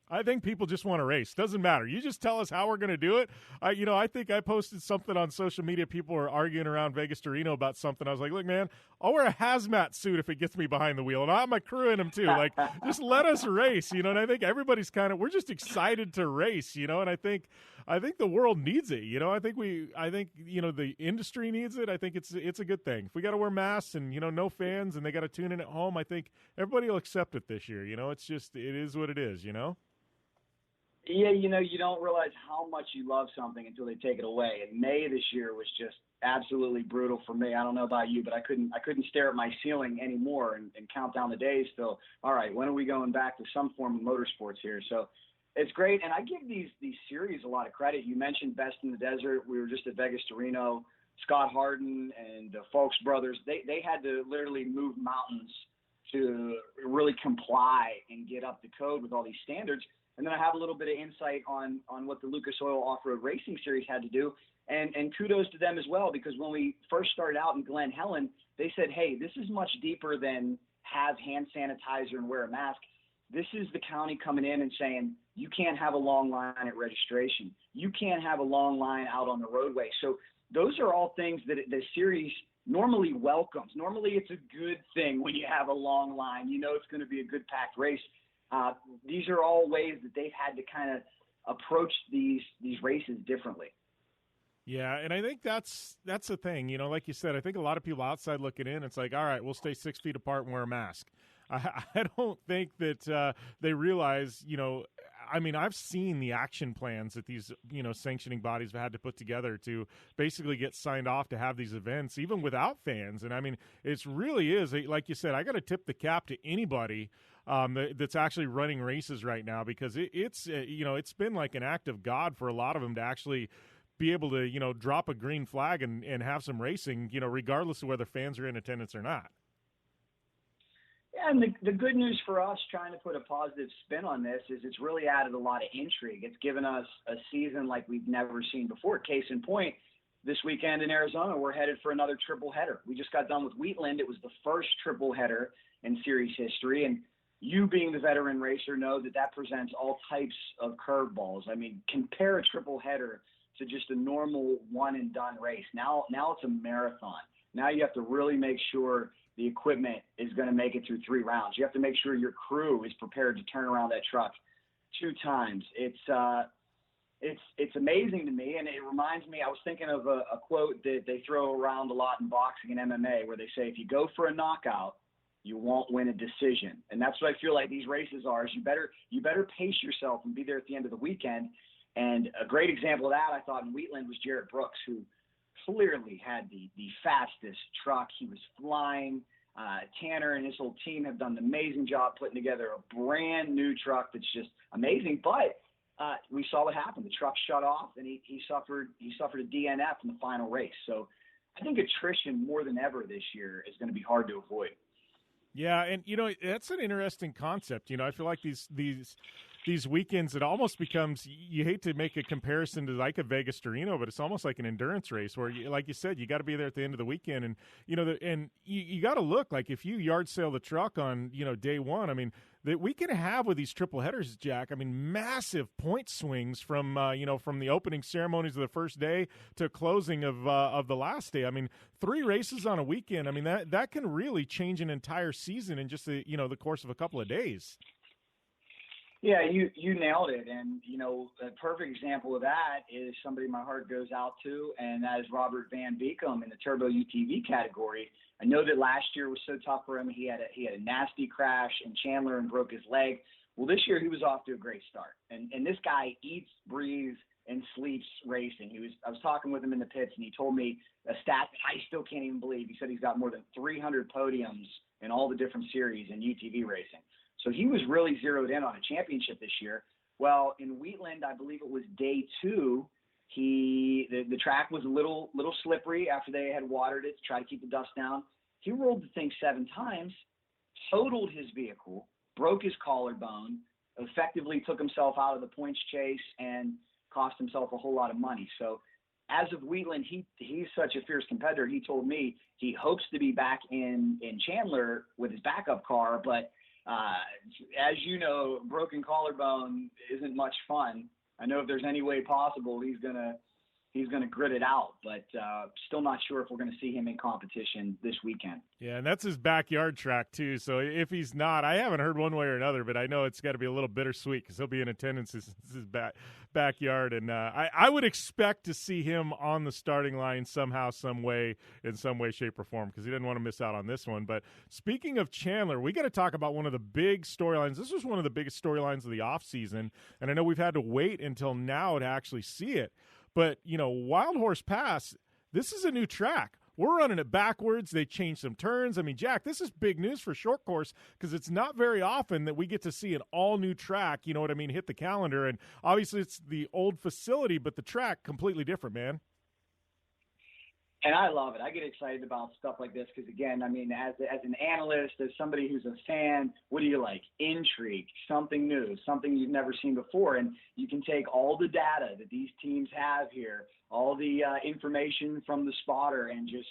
I think people just want to race. Doesn't matter. You just tell us how we're going to do it. I think I posted something on social media. People were arguing around Vegas to Reno about something. I was like, look, man, I'll wear a hazmat suit if it gets me behind the wheel, and I'll have my crew in them too. Like, just let us race, and I think everybody's we're just excited to race, and I think the world needs it. I think the industry needs it. I think it's a good thing. If we got to wear masks and, no fans and they got to tune in at home, I think everybody will accept it this year. It is what it is, Yeah, you don't realize how much you love something until they take it away. And May this year was just absolutely brutal for me. I don't know about you, but I couldn't stare at my ceiling anymore and count down the days till, all right, when are we going back to some form of motorsports here? So it's great. And I give these series a lot of credit. You mentioned Best in the Desert. We were just at Vegas to Reno. Scott Harden and the Folks brothers, they had to literally move mountains to really comply and get up to code with all these standards. And then I have a little bit of insight on what the Lucas Oil Off-Road Racing Series had to do. And kudos to them as well, because when we first started out in Glen Helen, they said, hey, this is much deeper than have hand sanitizer and wear a mask. This is the county coming in and saying, you can't have a long line at registration. You can't have a long line out on the roadway. So those are all things that the series normally welcomes. Normally it's a good thing when you have a long line. You know it's going to be a good packed race. These are all ways that they've had to kind of approach these races differently. Yeah, and I think that's the thing. Like you said, I think a lot of people outside looking in, it's like, all right, we'll stay 6 feet apart and wear a mask. I don't think that they realize, I've seen the action plans that these, sanctioning bodies have had to put together to basically get signed off to have these events, even without fans. And it really is, like you said, I got to tip the cap to anybody that's actually running races right now, because it's been like an act of God for a lot of them to actually be able to, drop a green flag and have some racing, regardless of whether fans are in attendance or not. Yeah, and the good news for us trying to put a positive spin on this is it's really added a lot of intrigue. It's given us a season like we've never seen before. Case in point, this weekend in Arizona, we're headed for another triple header. We just got done with Wheatland. It was the first triple header in series history, and you being the veteran racer know that presents all types of curveballs. Compare a triple header to just a normal one-and-done race. Now it's a marathon. Now you have to really make sure the equipment is going to make it through 3 rounds. You have to make sure your crew is prepared to turn around that truck 2 times. It's amazing to me, and it reminds me, I was thinking of a quote that they throw around a lot in boxing and MMA, where they say, if you go for a knockout, you won't win a decision. And that's what I feel like these races are, is you better pace yourself and be there at the end of the weekend. And a great example of that, I thought, in Wheatland was Jarrett Brooks, who clearly had the fastest truck. He was flying. Tanner and his whole team have done an amazing job putting together a brand new truck that's just amazing. But we saw what happened. The truck shut off, and he suffered a DNF in the final race. So I think attrition more than ever this year is going to be hard to avoid. Yeah, and that's an interesting concept. I feel like these weekends, it almost becomes, you hate to make a comparison to like a Vegas to Reno, but it's almost like an endurance race where, like you said, you got to be there at the end of the weekend. And, you got to look, like if you yard sale the truck on, day one, that we can have with these triple headers, Jack, massive point swings from the opening ceremonies of the first day to closing of the last day. 3 races on a weekend. That can really change an entire season in just the course of a couple of days. Yeah, you nailed it. And, a perfect example of that is somebody my heart goes out to, and that is Robert Van Beeckum in the Turbo UTV category. I know that last year was so tough for him. He had a nasty crash in Chandler and broke his leg. Well, this year he was off to a great start. And this guy eats, breathes, and sleeps racing. I was talking with him in the pits, and he told me a stat that I still can't even believe. He said he's got more than 300 podiums in all the different series in UTV racing. So he was really zeroed in on a championship this year. Well, in Wheatland, I believe it was day 2, the track was a little slippery after they had watered it to try to keep the dust down. He rolled the thing 7 times, totaled his vehicle, broke his collarbone, effectively took himself out of the points chase, and cost himself a whole lot of money. So as of Wheatland, he's such a fierce competitor. He told me he hopes to be back in Chandler with his backup car, but as you know, broken collarbone isn't much fun. I know if there's any way possible, he's gonna he's going to grit it out. But still not sure if we're going to see him in competition this weekend. Yeah, and that's his backyard track, too. So if he's not, I haven't heard one way or another, but I know it's got to be a little bittersweet because he'll be in attendance. This is his backyard. And I would expect to see him on the starting line somehow, some way, in some way, shape, or form, because he didn't want to miss out on this one. But speaking of Chandler, we got to talk about one of the big storylines. This was one of the biggest storylines of the offseason, and I know we've had to wait until now to actually see it. But, Wild Horse Pass, this is a new track. We're running it backwards. They changed some turns. I mean, Jack, this is big news for short course because it's not very often that we get to see an all-new track, hit the calendar. And obviously it's the old facility, but the track completely different, man. And I love it. I get excited about stuff like this because, again, I mean, as an analyst, as somebody who's a fan, what do you like? Intrigue, something new, something you've never seen before. And you can take all the data that these teams have here, all the information from the spotter, and just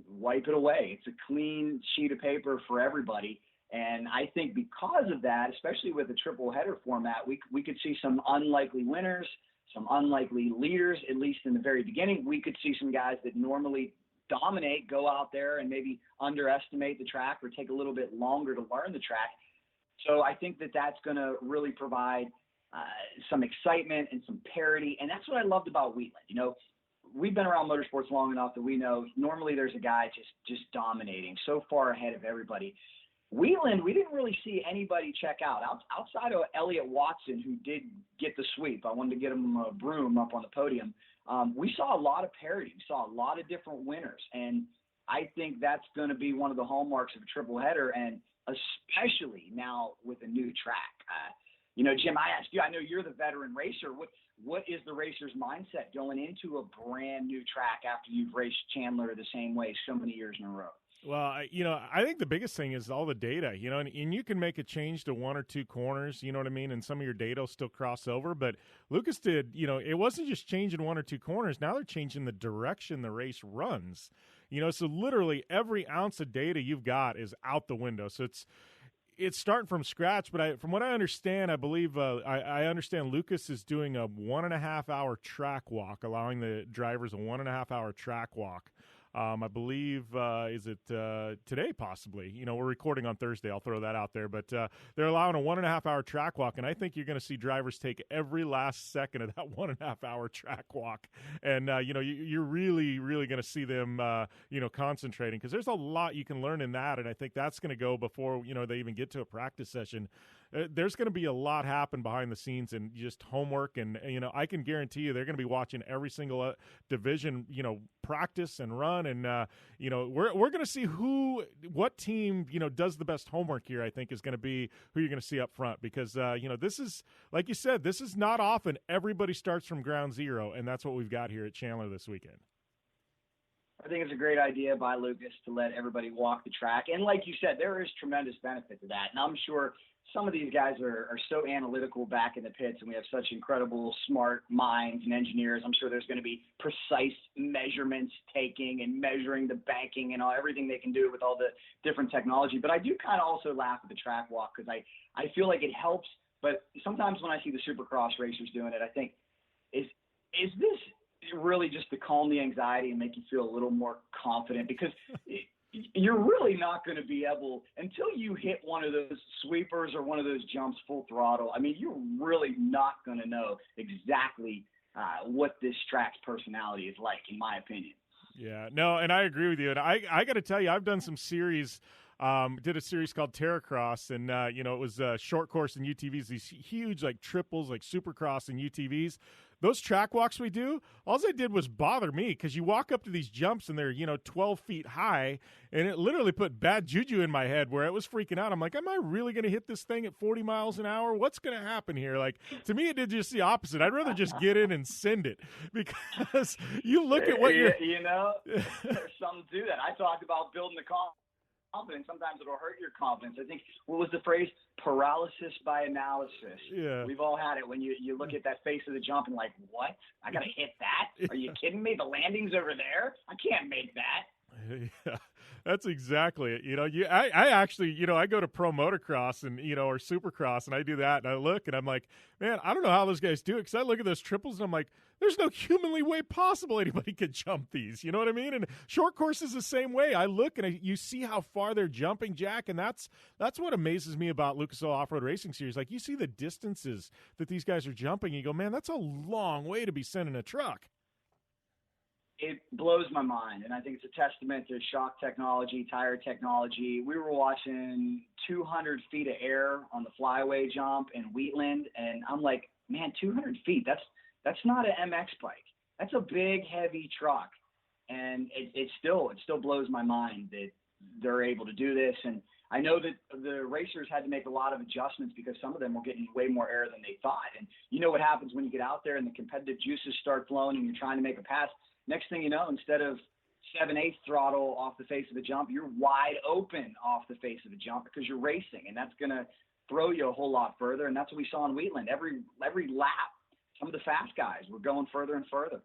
wipe it away. It's a clean sheet of paper for everybody. And I think because of that, especially with the triple header format, we could see some unlikely winners, some unlikely leaders, at least in the very beginning. We could see some guys that normally dominate go out there and maybe underestimate the track or take a little bit longer to learn the track. So I think that that's going to really provide some excitement and some parity. And that's what I loved about Wheatland. We've been around motorsports long enough that we know normally there's a guy just dominating so far ahead of everybody. Wheatland, we didn't really see anybody check out. Outside of Elliott Watson, who did get the sweep. I wanted to get him a broom up on the podium. We saw a lot of parity. We saw a lot of different winners. And I think that's going to be one of the hallmarks of a triple header, and especially now with a new track. Jim, I asked you, I know you're the veteran racer. What is the racer's mindset going into a brand new track after you've raced Chandler the same way so many years in a row? Well, I think the biggest thing is all the data, and you can make a change to one or two corners, you know what I mean, and some of your data will still cross over. But Lucas did, it wasn't just changing one or two corners. Now they're changing the direction the race runs, so literally every ounce of data you've got is out the window. So it's starting from scratch. But from what I understand, I believe I understand Lucas is doing a 1.5 hour track walk, allowing the drivers a 1.5 hour track walk. I believe, is it today possibly? We're recording on Thursday. I'll throw that out there. But they're allowing a 1.5 hour track walk, and I think you're going to see drivers take every last second of that 1.5 hour track walk. And, you're really, really going to see them, concentrating because there's a lot you can learn in that, and I think that's going to go before, they even get to a practice session. There's going to be a lot happen behind the scenes and just homework. And, I can guarantee you they're going to be watching every single division, practice and run. And, we're going to see what team, does the best homework here, I think is going to be who you're going to see up front because, this is, like you said, this is not often everybody starts from ground zero. And that's what we've got here at Chandler this weekend. I think it's a great idea by Lucas to let everybody walk the track. And like you said, there is tremendous benefit to that. And I'm sure some of these guys are so analytical back in the pits, and we have such incredible smart minds and engineers. I'm sure there's going to be precise measurements taking and measuring the banking and everything they can do with all the different technology. But I do kind of also laugh at the track walk because I feel like it helps. But sometimes when I see the Supercross racers doing it, I think, is this really just to calm the anxiety and make you feel a little more confident? Because you're really not going to be able, until you hit one of those sweepers or one of those jumps full throttle, I mean, you're really not going to know exactly what this track's personality is like, in my opinion. Yeah, no, and I agree with you. And I got to tell you, I've done some series, did a series called Terracross, and, it was short course and UTVs, these huge, like, triples, like Supercross and UTVs. Those track walks we do, all they did was bother me because you walk up to these jumps and they're, 12 feet high, and it literally put bad juju in my head where it was freaking out. I'm like, am I really going to hit this thing at 40 miles an hour? What's going to happen here? Like, to me, it did just the opposite. I'd rather just get in and send it because you look at what you're... There's something to that. I talked about building the confidence. Sometimes it'll hurt your confidence. I think, what was the phrase? Paralysis by analysis. Yeah. We've all had it when you look at that face of the jump and like, what? I got to hit that? Are you kidding me? The landing's over there? I can't make that. Yeah, that's exactly it. I actually, I go to pro motocross and, or supercross, and I do that, and I look, and I'm like, man, I don't know how those guys do it, because I look at those triples, and I'm like, there's no humanly way possible anybody could jump these. You know what I mean? And short course is the same way. I look, and you see how far they're jumping, Jack, and that's what amazes me about Lucas Oil Off-Road Racing Series. Like, you see the distances that these guys are jumping, and you go, man, that's a long way to be sending a truck. It blows my mind, and I think it's a testament to shock technology, tire technology. We were watching 200 feet of air on the flyaway jump in Wheatland, and I'm like, man, 200 feet, that's not an MX bike. That's a big, heavy truck, and it still blows my mind that they're able to do this. And I know that the racers had to make a lot of adjustments because some of them were getting way more air than they thought. And you know what happens when you get out there and the competitive juices start flowing and you're trying to make a pass. Next thing you know, instead of 7/8 throttle off the face of a jump, you're wide open off the face of a jump because you're racing, and that's going to throw you a whole lot further. And that's what we saw in Wheatland. Every lap, some of the fast guys were going further and further.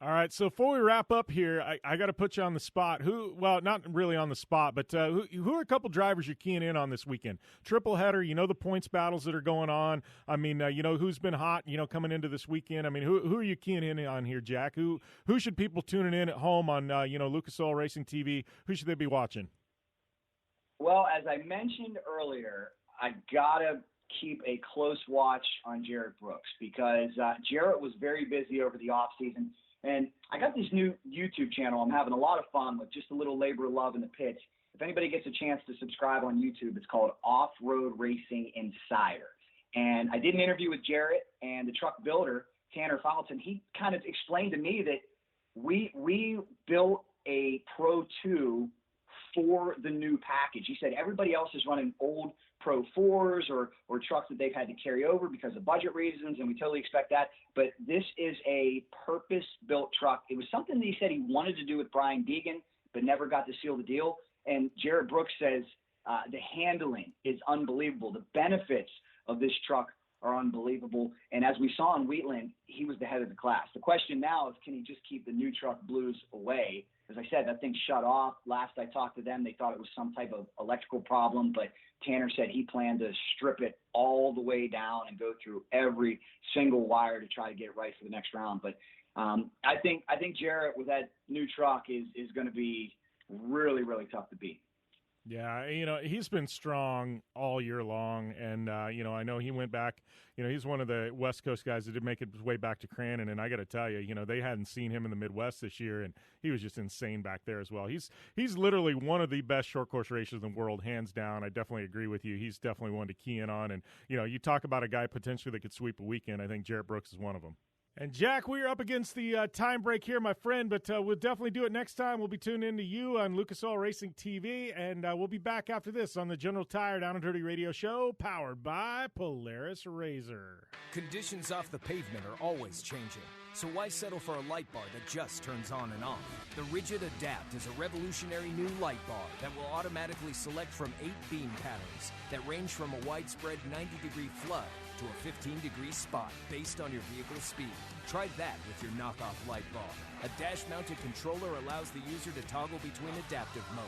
All right, so before we wrap up here, I got to put you on the spot. Well, not really on the spot, but who are a couple drivers you're keying in on this weekend? Triple header, the points battles that are going on. I mean, who's been hot, coming into this weekend. I mean, who are you keying in on here, Jack? Who should people tuning in at home on, Lucas Oil Racing TV? Who should they be watching? Well, as I mentioned earlier, I got to keep a close watch on Jarrett Brooks because Jarrett was very busy over the offseason. And I got this new YouTube channel I'm having a lot of fun with, just a little labor of love in the pits. If anybody gets a chance to subscribe on YouTube, it's called Off-Road Racing Insider. And I did an interview with Jarrett and the truck builder, Tanner Fountain. He kind of explained to me that we built a Pro 2 for the new package. He said everybody else is running old Pro 4s or trucks that they've had to carry over because of budget reasons, and we totally expect that. But this is a purpose-built truck. It was something that he said he wanted to do with Brian Deegan, but never got to seal the deal. And Jarrett Brooks says the handling is unbelievable. The benefits of this truck are unbelievable. And as we saw in Wheatland, he was the head of the class. The question now is, can he just keep the new truck blues away? As I said, that thing shut off. Last I talked to them, they thought it was some type of electrical problem, but Tanner said he planned to strip it all the way down and go through every single wire to try to get it right for the next round. But I think Jarrett with that new truck is going to be really, really tough to beat. Yeah, he's been strong all year long, and, I know he went back, he's one of the West Coast guys that did make his way back to Crandon, and I got to tell you, they hadn't seen him in the Midwest this year, and he was just insane back there as well. He's literally one of the best short course racers in the world, hands down. I definitely agree with you. He's definitely one to key in on, and, you talk about a guy potentially that could sweep a weekend. I think Jarrett Brooks is one of them. And, Jack, we're up against the time break here, my friend, but we'll definitely do it next time. We'll be tuning in to you on Lucas Oil Racing TV, and we'll be back after this on the General Tire Down and Dirty Radio Show, powered by Polaris RZR. Conditions off the pavement are always changing, so why settle for a light bar that just turns on and off? The Ridgid Adapt is a revolutionary new light bar that will automatically select from 8 beam patterns that range from a widespread 90-degree flood to a 15-degree spot based on your vehicle's speed. Try that with your knockoff light bar. A dash-mounted controller allows the user to toggle between adaptive mode,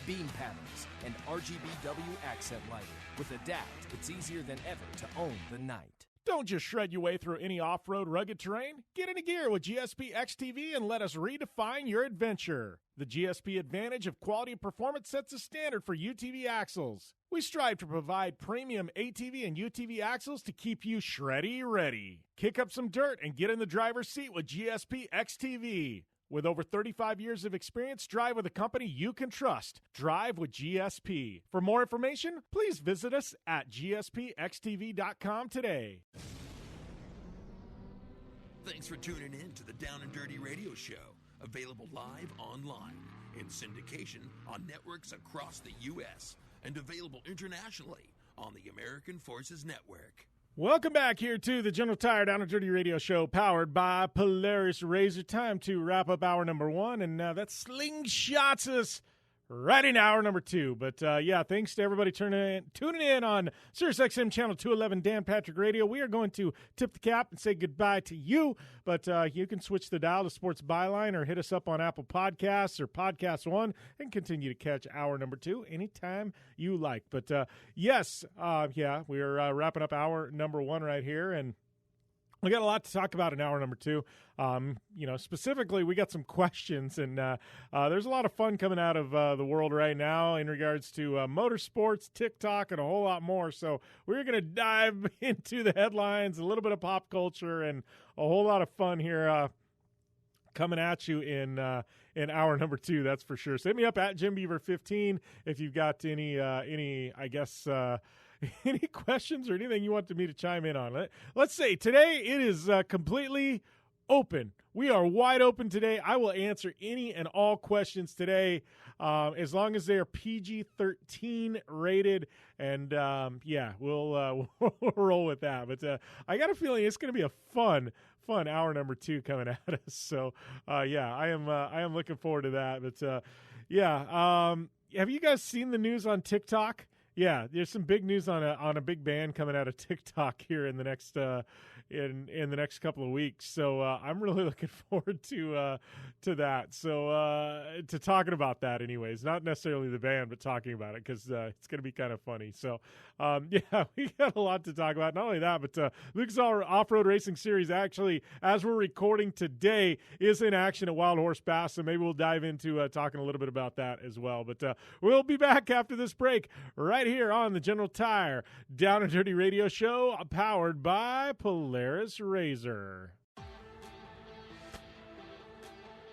beam patterns, and RGBW accent lighting. With Adapt, it's easier than ever to own the night. Don't just shred your way through any off-road rugged terrain. Get into gear with GSP XTV and let us redefine your adventure. The GSP advantage of quality and performance sets a standard for UTV axles. We strive to provide premium ATV and UTV axles to keep you shreddy ready. Kick up some dirt and get in the driver's seat with GSP XTV. With over 35 years of experience, drive with a company you can trust. Drive with GSP. For more information, please visit us at gspxtv.com today. Thanks for tuning in to the Down and Dirty Radio Show. Available live online, in syndication on networks across the U.S., and available internationally on the American Forces Network. Welcome back here to the General Tire Down and Dirty Radio Show, powered by Polaris RZR. Time to wrap up hour number 1, and that slingshots us right in hour number 2. But, thanks to everybody tuning in on SiriusXM Channel 211 Dan Patrick Radio. We are going to tip the cap and say goodbye to you. But you can switch the dial to Sports Byline or hit us up on Apple Podcasts or Podcast One and continue to catch hour number 2 anytime you like. But, we are wrapping up hour number 1 right here. And we got a lot to talk about in hour number 2. Specifically, we got some questions, and there's a lot of fun coming out of the world right now in regards to motorsports, TikTok, and a whole lot more. So we're going to dive into the headlines, a little bit of pop culture, and a whole lot of fun here coming at you in hour number 2. That's for sure. So hit me up at JimBeaver15 if you've got any any questions or anything you want me to chime in on. Let's say today it is completely open. We are wide open today. I will answer any and all questions today as long as they are PG-13 rated. And, we'll roll with that. But I got a feeling it's going to be a fun hour number 2 coming at us. So, I am looking forward to that. But, have you guys seen the news on TikTok? Yeah, there's some big news on a big band coming out of TikTok here in the next in the next couple of weeks. So I'm really looking forward to that. So to talking about that, anyways, not necessarily the band, but talking about it because it's going to be kind of funny. So we got a lot to talk about. Not only that, but Lucas Oil Off-Road Racing Series actually, as we're recording today, is in action at Wild Horse Pass. So maybe we'll dive into talking a little bit about that as well. But we'll be back after this break right here on the General Tire Down and Dirty Radio Show, powered by Polaris RZR.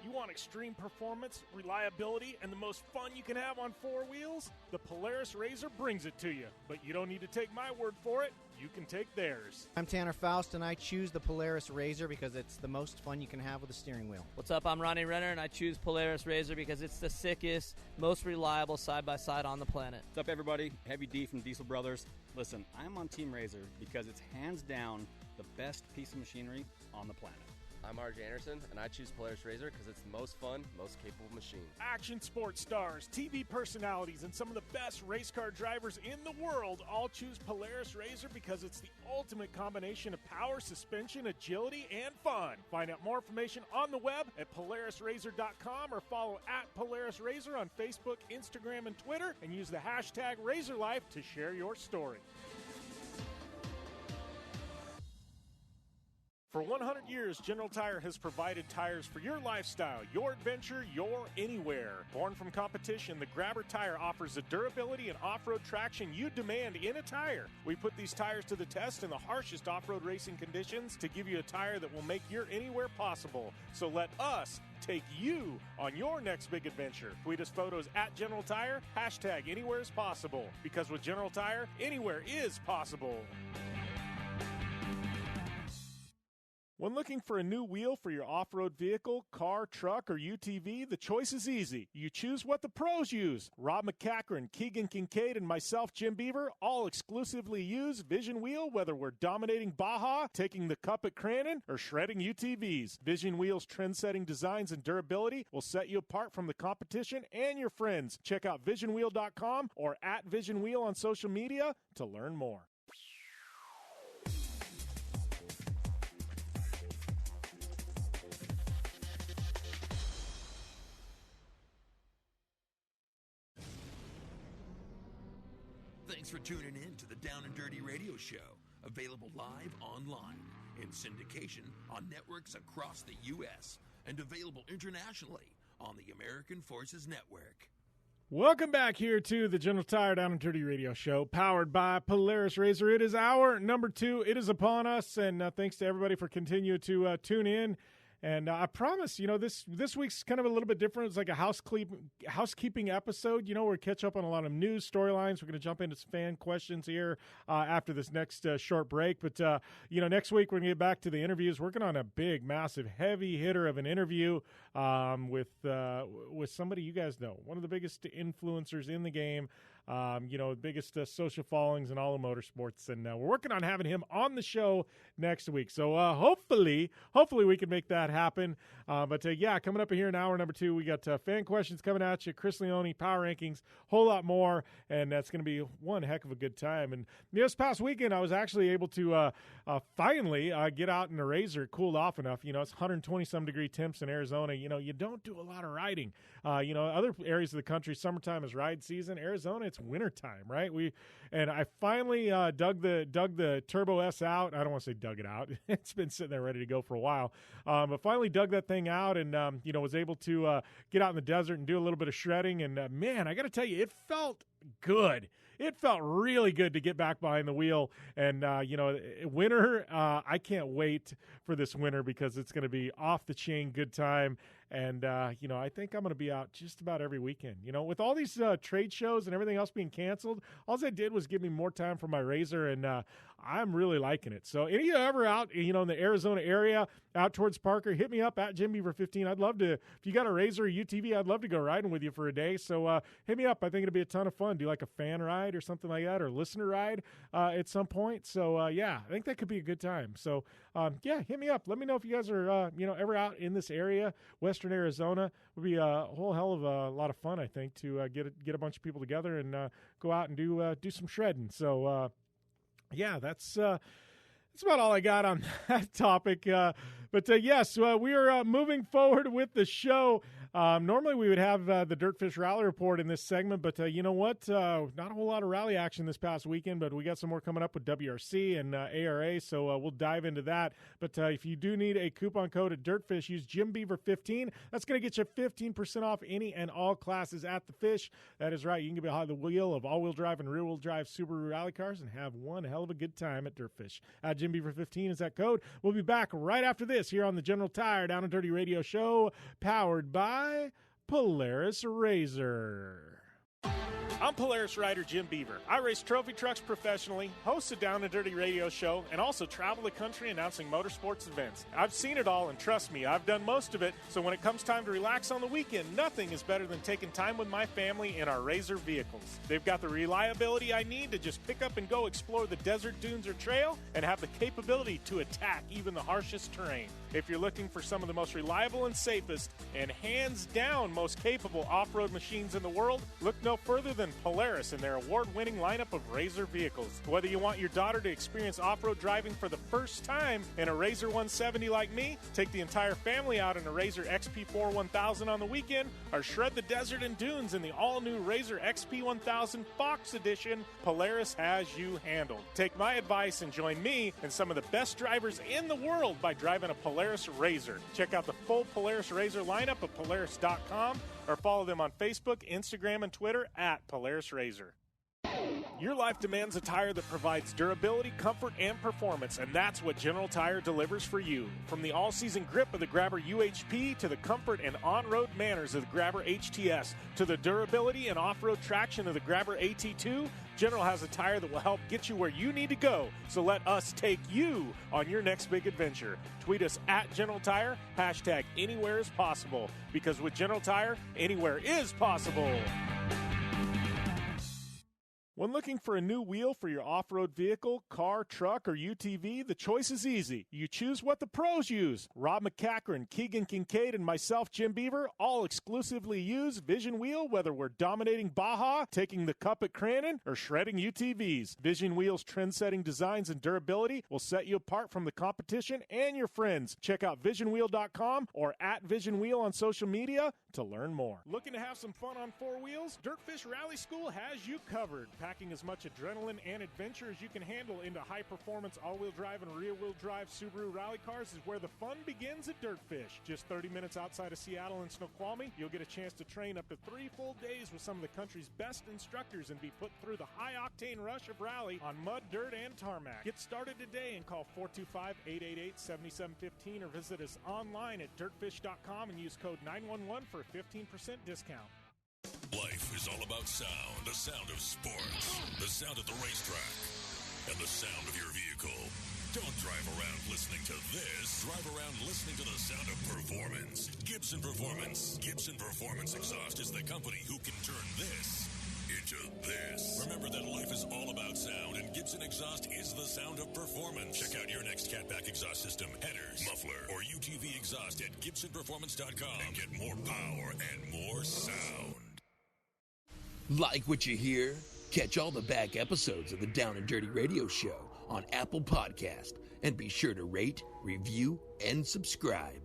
You want extreme performance, reliability, and the most fun you can have on 4 wheels? The Polaris RZR brings it to you. But you don't need to take my word for it. You can take theirs. I'm Tanner Faust, and I choose the Polaris RZR because it's the most fun you can have with a steering wheel. What's up? I'm Ronnie Renner, and I choose Polaris RZR because it's the sickest, most reliable side-by-side on the planet. What's up, everybody? Heavy D from Diesel Brothers. Listen, I'm on Team RZR because it's hands down the best piece of machinery on the planet. I'm RJ Anderson, and I choose Polaris RZR because it's the most fun, most capable machine. Action sports stars, TV personalities, and some of the best race car drivers in the world all choose Polaris RZR because it's the ultimate combination of power, suspension, agility, and fun. Find out more information on the web at PolarisRZR.com or follow at Polaris RZR on Facebook, Instagram, and Twitter, and use the hashtag RazorLife to share your story. For 100 years, General Tire has provided tires for your lifestyle, your adventure, your anywhere. Born from competition, the Grabber tire offers the durability and off-road traction you demand in a tire. We put these tires to the test in the harshest off-road racing conditions to give you a tire that will make your anywhere possible. So let us take you on your next big adventure. Tweet us photos at General Tire, hashtag anywhere is possible. Because with General Tire, anywhere is possible. When looking for a new wheel for your off-road vehicle, car, truck, or UTV, the choice is easy. You choose what the pros use. Rob McCachran, Keegan Kincaid, and myself, Jim Beaver, all exclusively use Vision Wheel, whether we're dominating Baja, taking the cup at Crandon, or shredding UTVs. Vision Wheel's trend-setting designs and durability will set you apart from the competition and your friends. Check out VisionWheel.com or at Vision Wheel on social media to learn more. Thanks for tuning in to the Down and Dirty Radio Show, available live online, in syndication on networks across the U.S., and available internationally on the American Forces Network. Welcome back here to the General Tire Down and Dirty Radio Show, powered by Polaris RZR. It is hour number 2. It is upon us, and thanks to everybody for continuing to tune in. And I promise, this week's kind of a little bit different. It's like a housekeeping episode. We'll catch up on a lot of news storylines. We're going to jump into some fan questions here after this next short break. But, next week we're going to get back to the interviews. Working on a big, massive, heavy hitter of an interview with somebody you guys know, one of the biggest influencers in the game. biggest social followings in all of motorsports. And we're working on having him on the show next week. So hopefully we can make that happen. But coming up here in hour number 2, we got fan questions coming at you, Chris Leone, power rankings, whole lot more. And that's going to be one heck of a good time. And this past weekend, I was actually able to finally get out in a RZR. It cooled off enough. It's 120-some degree temps in Arizona. You don't do a lot of riding. Other areas of the country, summertime is ride season. Arizona, it's wintertime, right? I finally dug the Turbo S out. I don't want to say dug it out. It's been sitting there ready to go for a while. But finally dug that thing out and, was able to get out in the desert and do a little bit of shredding. And, man, I got to tell you, it felt good. It felt really good to get back behind the wheel. And, winter, I can't wait for this winter because it's going to be off the chain good time. And, I think I'm going to be out just about every weekend. With all these trade shows and everything else being canceled, all I did was give me more time for my RZR, and I'm really liking it. So any of you ever out, in the Arizona area, out towards Parker, hit me up at JimBeaver15. I'd love to, if you got a RZR or UTV, I'd love to go riding with you for a day. So hit me up. I think it'll be a ton of fun. Do like a fan ride or something like that, or listener ride at some point. So, I think that could be a good time. So, hit me up. Let me know if you guys are, ever out in this area. Western Arizona would be a whole hell of a lot of fun, I think, to get a bunch of people together and go out and do some shredding. So, that's about all I got on that topic. But yes, we are moving forward with the show. Normally we would have the Dirtfish Rally Report in this segment, but you know what? Not a whole lot of rally action this past weekend, but we got some more coming up with WRC and ARA, so we'll dive into that. But if you do need a coupon code at Dirtfish, use JimBeaver15. That's going to get you 15% off any and all classes at the Fish. That is right. You can get behind the wheel of all-wheel drive and rear-wheel drive Subaru rally cars and have one hell of a good time at Dirtfish. JimBeaver15 is that code. We'll be back right after this here on the General Tire Down and Dirty Radio Show, powered by Polaris RZR. I'm Polaris rider Jim Beaver. I race trophy trucks professionally, host a Down and Dirty radio show, and also travel the country announcing motorsports events. I've seen it all, and trust me, I've done most of it, so when it comes time to relax on the weekend, nothing is better than taking time with my family in our RZR vehicles. They've got the reliability I need to just pick up and go explore the desert, dunes, or trail, and have the capability to attack even the harshest terrain. If you're looking for some of the most reliable and safest, and hands down most capable off-road machines in the world, look no further than Polaris and their award-winning lineup of RZR vehicles. Whether you want your daughter to experience off-road driving for the first time in a RZR 170 like me, take the entire family out in a RZR XP4 1000 on the weekend, or shred the desert and dunes in the all-new RZR XP 1000 Fox Edition, Polaris has you handled. Take my advice and join me and some of the best drivers in the world by driving a Polaris RZR. Check out the full Polaris RZR lineup at Polaris.com or follow them on Facebook, Instagram, and Twitter at Polaris RZR. Your life demands a tire that provides durability, comfort, and performance, and that's what General Tire delivers for you. From the all-season grip of the Grabber UHP to the comfort and on-road manners of the Grabber HTS to the durability and off-road traction of the Grabber AT2, General has a tire that will help get you where you need to go. So let us take you on your next big adventure. Tweet us at General Tire, hashtag anywhere is possible, because with General Tire, anywhere is possible. When looking for a new wheel for your off-road vehicle, car, truck, or UTV, the choice is easy. You choose what the pros use. Rob McCachran, Keegan Kincaid, and myself, Jim Beaver, all exclusively use Vision Wheel, whether we're dominating Baja, taking the cup at Crandon, or shredding UTVs. Vision Wheel's trend-setting designs and durability will set you apart from the competition and your friends. Check out visionwheel.com or at Vision Wheel on social media to learn more. Looking to have some fun on four wheels? Dirtfish Rally School has you covered. Packing as much adrenaline and adventure as you can handle into high-performance all-wheel drive and rear-wheel drive Subaru rally cars is where the fun begins at Dirtfish. Just 30 minutes outside of Seattle and Snoqualmie, you'll get a chance to train up to 3 full days with some of the country's best instructors and be put through the high-octane rush of rally on mud, dirt, and tarmac. Get started today and call 425-888-7715 or visit us online at dirtfish.com and use code 911 for a 15% discount. Life is all about sound, the sound of sports, the sound at the racetrack, and the sound of your vehicle. Don't drive around listening to this. Drive around listening to the sound of performance. Gibson Performance. Gibson Performance Exhaust is the company who can turn this into this. Gibson exhaust is the sound of performance. Check out your next catback exhaust system, headers, muffler, or UTV exhaust at GibsonPerformance.com and get more power and more sound. Like what you hear? Catch all the back episodes of the Down and Dirty Radio Show on Apple Podcast, and be sure to rate, review, and subscribe.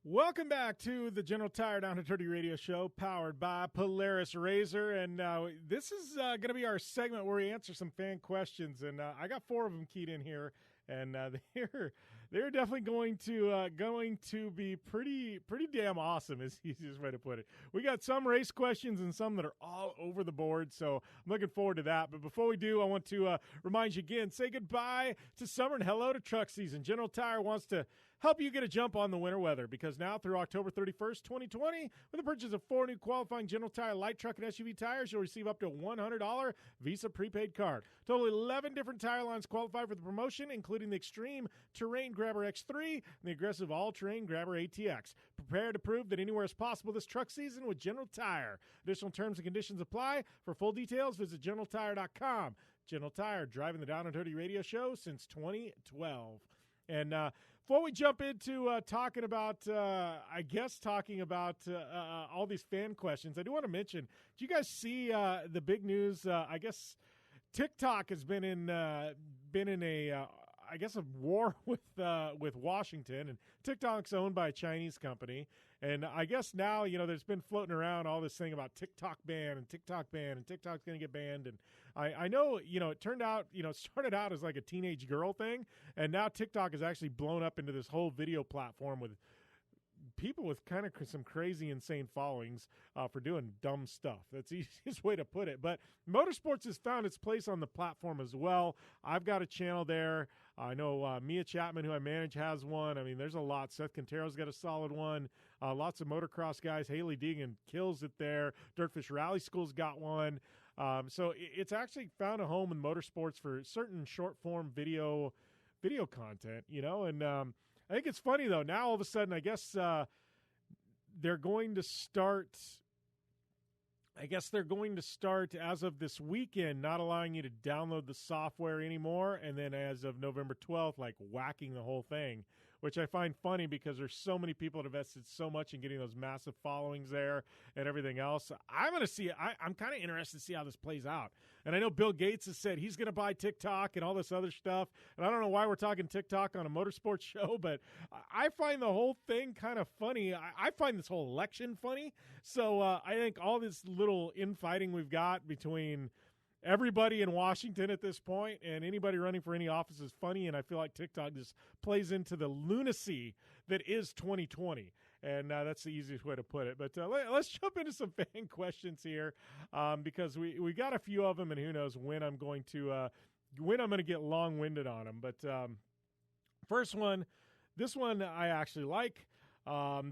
Welcome back to the General Tire Down and Dirty Radio Show, powered by Polaris RZR, and this is going to be our segment where we answer some fan questions, and I got 4 of them keyed in here, and they're definitely going to be pretty damn awesome, is the easiest way to put it. We got some race questions and some that are all over the board, so I'm looking forward to that. But before we do, I want to remind you again, say goodbye to summer and hello to truck season. General Tire wants to help you get a jump on the winter weather, because now through October 31st, 2020, with the purchase of 4 new qualifying General Tire light truck and SUV tires, you'll receive up to a $100 Visa prepaid card. Total 11 different tire lines qualify for the promotion, including the Extreme Terrain Grabber X3 and the aggressive all-terrain Grabber ATX. Prepare to prove that anywhere is possible this truck season with General Tire. Additional terms and conditions apply. For full details, visit GeneralTire.com. General Tire, driving the Down and Dirty Radio Show since 2012. And before we jump into talking about all these fan questions, I do want to mention, did you guys see the big news? I guess TikTok has been in a war with Washington, and TikTok's owned by a Chinese company. And I guess now, there's been floating around all this thing about TikTok ban, and TikTok's going to get banned. And I know, it turned out, it started out as like a teenage girl thing, and now TikTok has actually blown up into this whole video platform with people with kind of some crazy, insane followings for doing dumb stuff. That's the easiest way to put it. But motorsports has found its place on the platform as well. I've got a channel there. I know Mia Chapman, who I manage, has one. I mean, there's a lot. Seth Quintero's got a solid one. Lots of motocross guys. Haley Deegan kills it there. Dirtfish Rally School's got one. So it's actually found a home in motorsports for certain short-form video content, and I think it's funny, though. Now, all of a sudden, I guess they're going to start as of this weekend, not allowing you to download the software anymore. And then as of November 12th, whacking the whole thing, which I find funny because there's so many people that invested so much in getting those massive followings there and everything else. I'm going to see it. I'm kind of interested to see how this plays out. And I know Bill Gates has said he's going to buy TikTok and all this other stuff. And I don't know why we're talking TikTok on a motorsports show, but I find the whole thing kind of funny. I find this whole election funny. So I think all this little infighting we've got between everybody in Washington at this point and anybody running for any office is funny, and I feel like TikTok just plays into the lunacy that is 2020, and that's the easiest way to put it. But let's jump into some fan questions here, because we got a few of them, and who knows when I'm going to get long-winded on them. But first one, this one I actually like.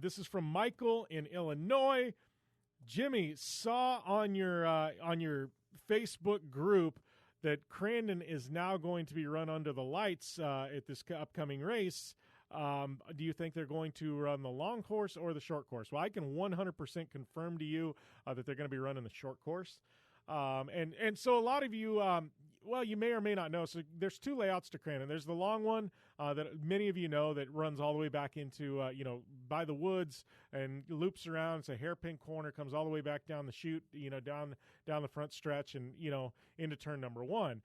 This is from Michael in Illinois. Jimmy, saw on your Facebook group that Crandon is now going to be run under the lights at this upcoming race. Do you think they're going to run the long course or the short course? Well, I can 100% confirm to you that they're going to be running the short course. And so a lot of you, you may or may not know. So there's 2 layouts to Crandon. There's the long one that many of you know that runs all the way back into, by the woods and loops around. It's a hairpin corner, comes all the way back down the chute, down the front stretch and, into turn number 1.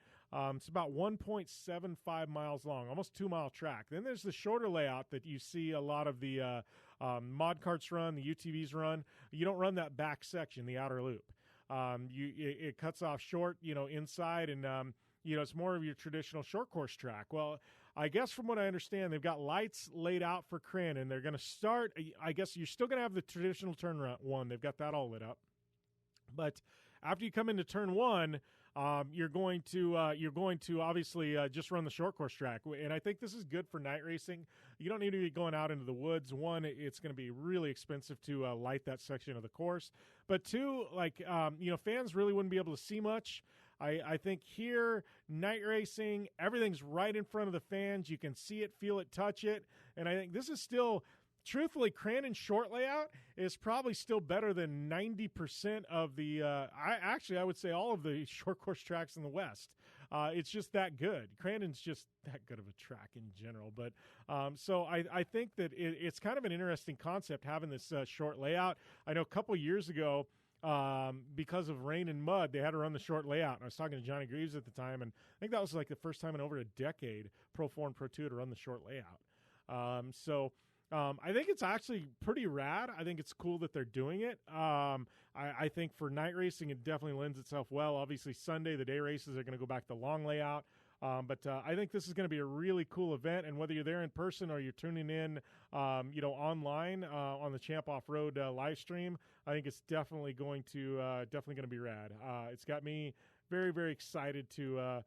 It's about 1.75 miles long, almost 2-mile track. Then there's the shorter layout that you see a lot of the mod carts run, the UTVs run. You don't run that back section, the outer loop. It cuts off short, inside, and it's more of your traditional short course track. Well, I guess from what I understand, they've got lights laid out for Crandon. They're going to start. I guess you're still going to have the traditional turn 1. They've got that all lit up, but after you come into turn 1, you're going to obviously just run the short course track. And I think this is good for night racing. You don't need to be going out into the woods. 1, it's going to be really expensive to light that section of the course. But 2, fans really wouldn't be able to see much. I think here, night racing, everything's right in front of the fans. You can see it, feel it, touch it. And I think this is still truthfully, Crandon's short layout is probably still better than 90% of the I would say all of the short course tracks in the West. It's just that good. Crandon's just that good of a track in general. But so I think that it's kind of an interesting concept having this short layout. I know a couple years ago, because of rain and mud, they had to run the short layout. And I was talking to Johnny Greaves at the time, and I think that was like the first time in over a decade, Pro 4 and Pro 2 to run the short layout. I think it's actually pretty rad. I think it's cool that they're doing it. I think for night racing, it definitely lends itself well. Obviously, Sunday, the day races are going to go back to long layout. But I think this is going to be a really cool event, and whether you're there in person or you're tuning in, online on the Champ Off-Road live stream, I think it's definitely going to be rad. It's got me very, very excited to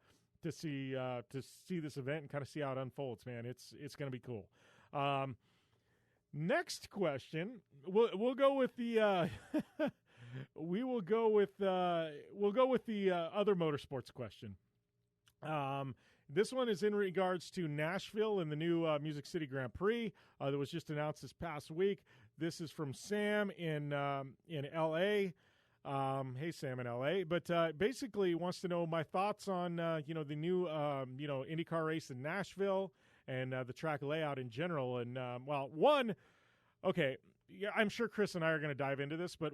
see this event and kind of see how it unfolds. Man, it's going to be cool. Next question, we'll go with the we'll go with the other motorsports question. This one is in regards to Nashville and the new Music City Grand Prix that was just announced this past week. This is from Sam in L.A. Hey, Sam in L.A. But basically wants to know my thoughts on the new IndyCar race in Nashville and the track layout in general. And I'm sure Chris and I are going to dive into this, but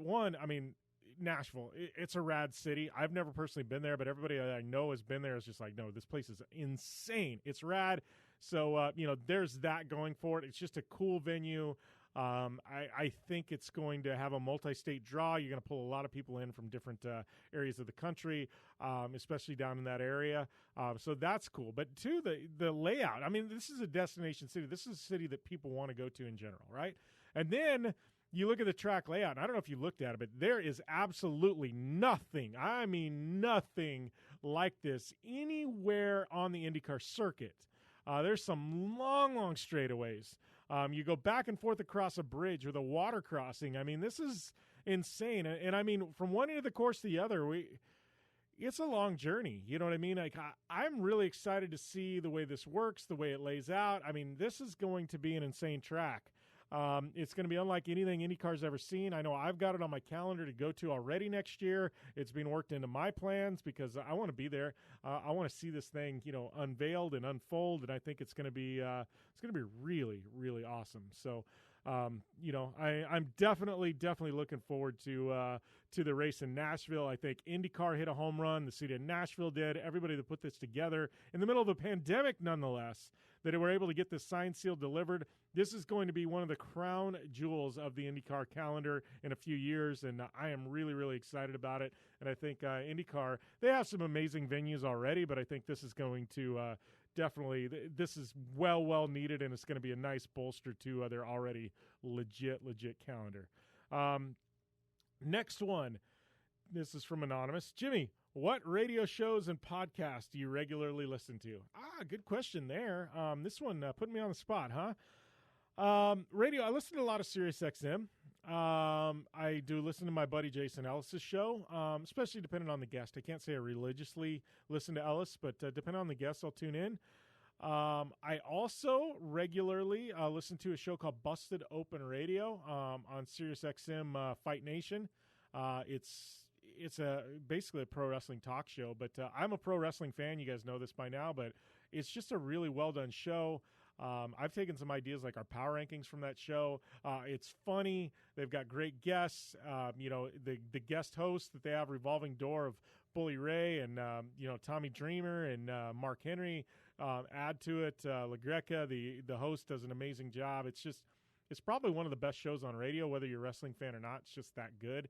Nashville, it's a rad city. I've never personally been there, but everybody that I know has been there is just like, no, this place is insane. It's rad. So, there's that going for it. It's just a cool venue. I think it's going to have a multi-state draw. You're going to pull a lot of people in from different areas of the country, especially down in that area. So that's cool. But two, the layout. I mean, this is a destination city. This is a city that people want to go to in general, right? And then you look at the track layout, and I don't know if you looked at it, but there is absolutely nothing like this anywhere on the IndyCar circuit. There's some long straightaways. You go back and forth across a bridge with a water crossing. I mean, this is insane. And I mean, from one end of the course to the other, it's a long journey. You know what I mean? Like, I'm really excited to see the way this works, the way it lays out. I mean, this is going to be an insane track. It's going to be unlike anything IndyCar's ever seen. I know I've got it on my calendar to go to already next year. It's been worked into my plans because I want to be there. I want to see this thing, unveiled and unfold, and I think it's going to be really, really awesome. So, I'm definitely looking forward to the race in Nashville. I think IndyCar hit a home run. The city of Nashville did. Everybody that put this together in the middle of a pandemic, nonetheless, that they were able to get this signed, sealed, delivered. This is going to be one of the crown jewels of the IndyCar calendar in a few years, and I am really, really excited about it. And I think IndyCar, they have some amazing venues already, but I think this is going to definitely, this is well needed, and it's going to be a nice bolster to their already legit calendar. Next one. This is from Anonymous. Jimmy, what radio shows and podcasts do you regularly listen to? Good question there. This one putting me on the spot, huh? Radio, I listen to a lot of Sirius XM. I do listen to my buddy Jason Ellis's show, especially depending on the guest. I can't say I religiously listen to Ellis, but depending on the guest, I'll tune in. I also regularly listen to a show called Busted Open Radio on Sirius XM Fight Nation. It's basically a pro wrestling talk show, but I'm a pro wrestling fan. You guys know this by now, but it's just a really well done show. I've taken some ideas like our power rankings from that show. It's funny. They've got great guests. The guest hosts that they have, revolving door of Bully Ray and Tommy Dreamer and Mark Henry add to it. LaGreca, the host, does an amazing job. It's probably one of the best shows on radio, whether you're a wrestling fan or not. It's just that good.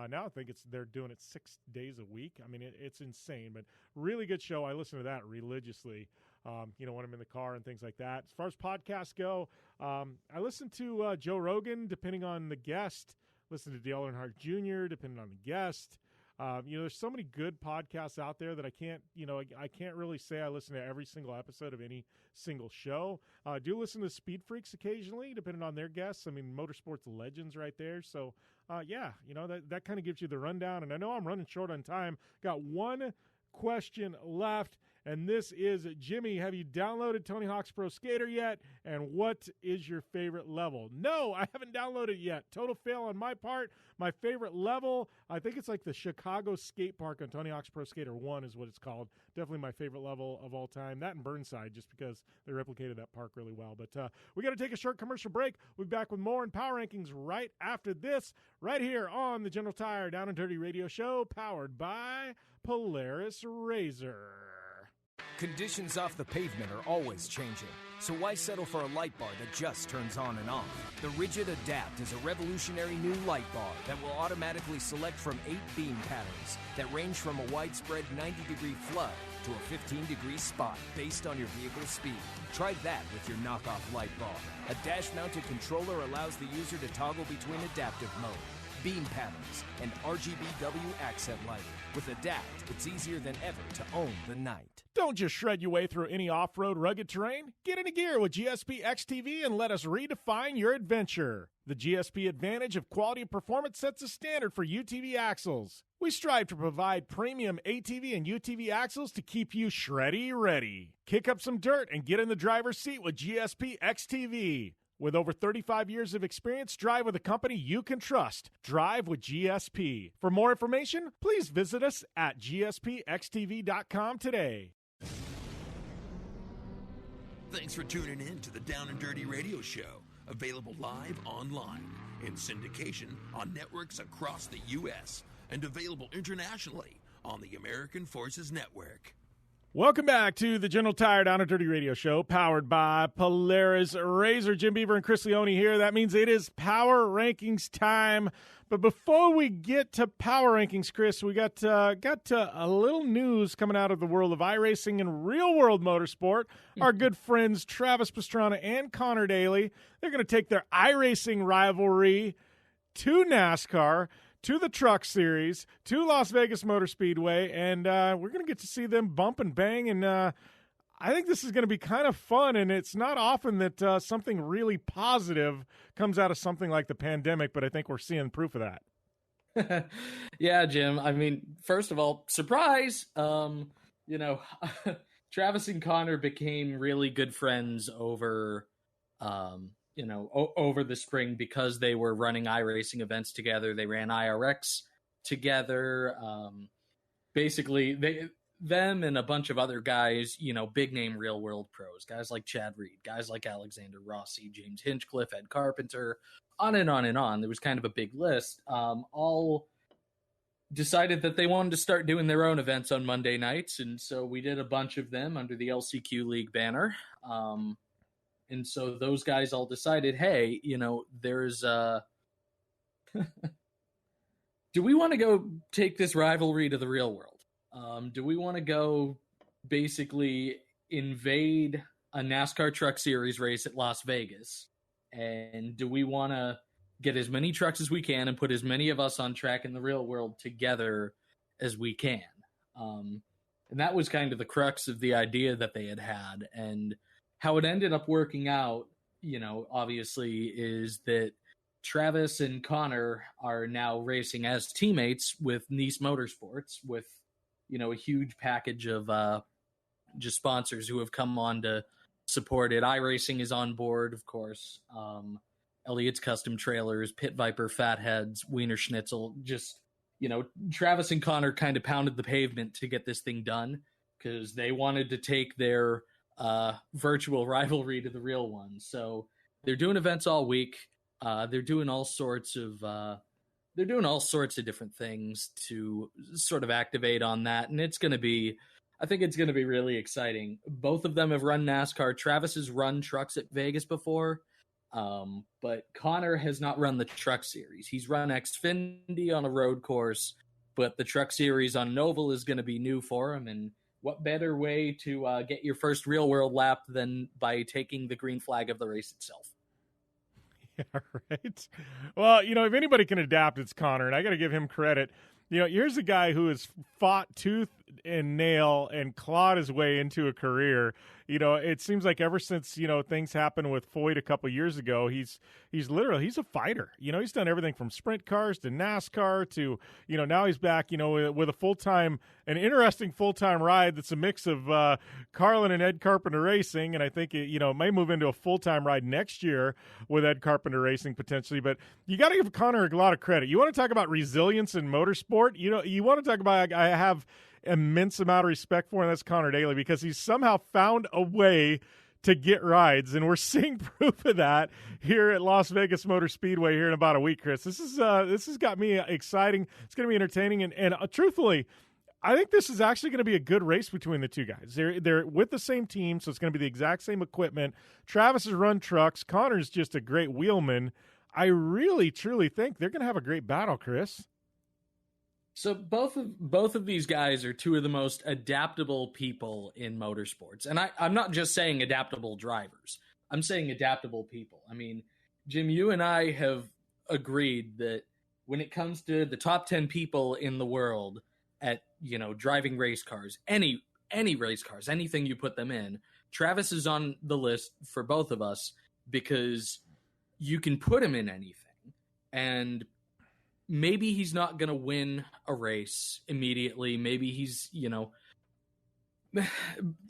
Now I think they're doing it 6 days a week. I mean, it's insane, but really good show. I listen to that religiously, when I'm in the car and things like that. As far as podcasts go, I listen to Joe Rogan, depending on the guest. Listen to Dale Earnhardt Jr., depending on the guest. There's so many good podcasts out there that I can't really say I listen to every single episode of any single show. I do listen to Speed Freaks occasionally, depending on their guests. I mean, motorsports legends right there. So, that kind of gives you the rundown. And I know I'm running short on time. Got one question left, And this is Jimmy. Have you downloaded Tony Hawk's Pro Skater yet? And what is your favorite level? No, I haven't downloaded it yet. Total fail on my part. My favorite level, I think it's like the Chicago Skate Park on Tony Hawk's Pro Skater 1 is what it's called. Definitely my favorite level of all time. That and Burnside, just because they replicated that park really well. But we got to take a short commercial break. We'll be back with more in Power Rankings right after this, right here on the General Tire Down and Dirty Radio Show, powered by Polaris RZR. Conditions off the pavement are always changing, so why settle for a light bar that just turns on and off? The Ridgid Adapt is a revolutionary new light bar that will automatically select from 8 beam patterns that range from a widespread 90-degree flood to a 15-degree spot based on your vehicle's speed. Try that with your knockoff light bar. A dash-mounted controller allows the user to toggle between adaptive mode, beam patterns, and RGBW accent lighting. With Adapt, it's easier than ever to own the night. Don't just shred your way through any off-road rugged terrain. Get into gear with GSP XTV and let us redefine your adventure. The GSP advantage of quality and performance sets a standard for UTV axles. We strive to provide premium ATV and UTV axles to keep you shreddy ready. Kick up some dirt and get in the driver's seat with GSP XTV. With over 35 years of experience, drive with a company you can trust. Drive with GSP. For more information, please visit us at gspxtv.com today. Thanks for tuning in to the Down and Dirty Radio Show, available live online, in syndication on networks across the U.S., and available internationally on the American Forces Network. Welcome back to the General Tire Down and Dirty Radio Show, powered by Polaris RZR. Jim Beaver and Chris Leone here. That means it is Power Rankings time. But before we get to Power Rankings, Chris, we got a little news coming out of the world of iRacing and real-world motorsport. Our good friends Travis Pastrana and Connor Daly, they're going to take their iRacing rivalry to NASCAR, to the Truck Series, to Las Vegas Motor Speedway, and we're going to get to see them bump and bang, and I think this is going to be kind of fun, and it's not often that something really positive comes out of something like the pandemic, but I think we're seeing proof of that. Yeah, Jim. I mean, first of all, surprise! Travis and Connor became really good friends over over the spring because they were running iRacing events together. They ran IRX together. Basically, them and a bunch of other guys, big name real world pros, guys like Chad Reed, guys like Alexander Rossi, James Hinchcliffe, Ed Carpenter, on and on and on. There was kind of a big list. All decided that they wanted to start doing their own events on Monday nights. And so we did a bunch of them under the LCQ League banner. And so those guys all decided, hey, there's do we want to go take this rivalry to the real world? Do we want to go basically invade a NASCAR Truck Series race at Las Vegas? And do we want to get as many trucks as we can and put as many of us on track in the real world together as we can? And that was kind of the crux of the idea that they had. And how it ended up working out, obviously, is that Travis and Connor are now racing as teammates with Nice Motorsports with, a huge package of just sponsors who have come on to support it. iRacing is on board, of course. Elliot's Custom Trailers, Pit Viper, Fatheads, Wiener Schnitzel. Just, Travis and Connor kind of pounded the pavement to get this thing done because they wanted to take their virtual rivalry to the real one. So they're doing events all week. They're doing all sorts of different things to sort of activate on that. And I think it's going to be really exciting. Both of them have run NASCAR. Travis has run trucks at Vegas before. But Connor has not run the Truck Series. He's run Xfinity on a road course, but the Truck Series on an oval is going to be new for him. And what better way to get your first real world lap than by taking the green flag of the race itself? Yeah, right. Well, if anybody can adapt, it's Connor, and I got to give him credit. Here's a guy who has fought tooth and nail and clawed his way into a career. It seems like ever since, things happened with Foyt a couple years ago, he's a fighter. He's done everything from sprint cars to NASCAR to, now he's back, with an interesting full-time ride that's a mix of Carlin and Ed Carpenter Racing, and I think it, may move into a full-time ride next year with Ed Carpenter Racing potentially. But you got to give Connor a lot of credit. You want to talk about resilience in motorsport? You want to talk about, I have immense amount of respect for him. That's Connor Daly, because he's somehow found a way to get rides, and we're seeing proof of that here at Las Vegas Motor Speedway here in about a week. Chris, this has got me exciting. It's going to be entertaining, and truthfully, I think this is actually going to be a good race between the two guys. They're with the same team, so it's going to be the exact same equipment. Travis has run trucks. Connor's just a great wheelman. I really, truly think they're going to have a great battle, Chris. So both of these guys are two of the most adaptable people in motorsports. And I'm not just saying adaptable drivers. I'm saying adaptable people. I mean, Jim, you and I have agreed that when it comes to the top 10 people in the world at, driving race cars, any race cars, anything you put them in, Travis is on the list for both of us because you can put him in anything. And maybe he's not going to win a race immediately. Maybe he's,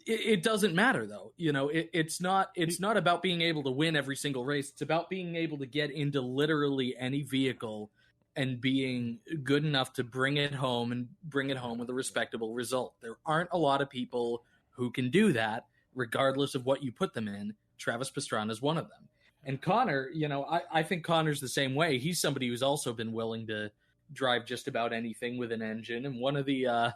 it doesn't matter though. It's not about being able to win every single race. It's about being able to get into literally any vehicle and being good enough to bring it home with a respectable result. There aren't a lot of people who can do that regardless of what you put them in. Travis Pastrana is one of them. And Connor, I think Connor's the same way. He's somebody who's also been willing to drive just about anything with an engine. And one of the,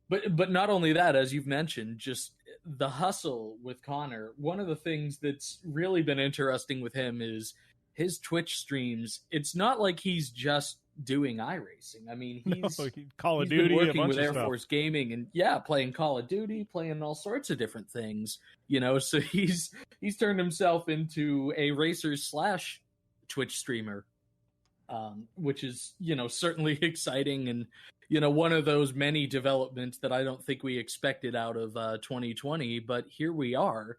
but not only that, as you've mentioned, just the hustle with Connor. One of the things that's really been interesting with him is his Twitch streams. It's not like he's just doing iRacing. I mean, he's Call of Duty, been working a bunch with of Air stuff. Force Gaming, and playing Call of Duty, playing all sorts of different things. So he's turned himself into a racer / Twitch streamer, which is certainly exciting, and one of those many developments that I don't think we expected out of 2020, but here we are.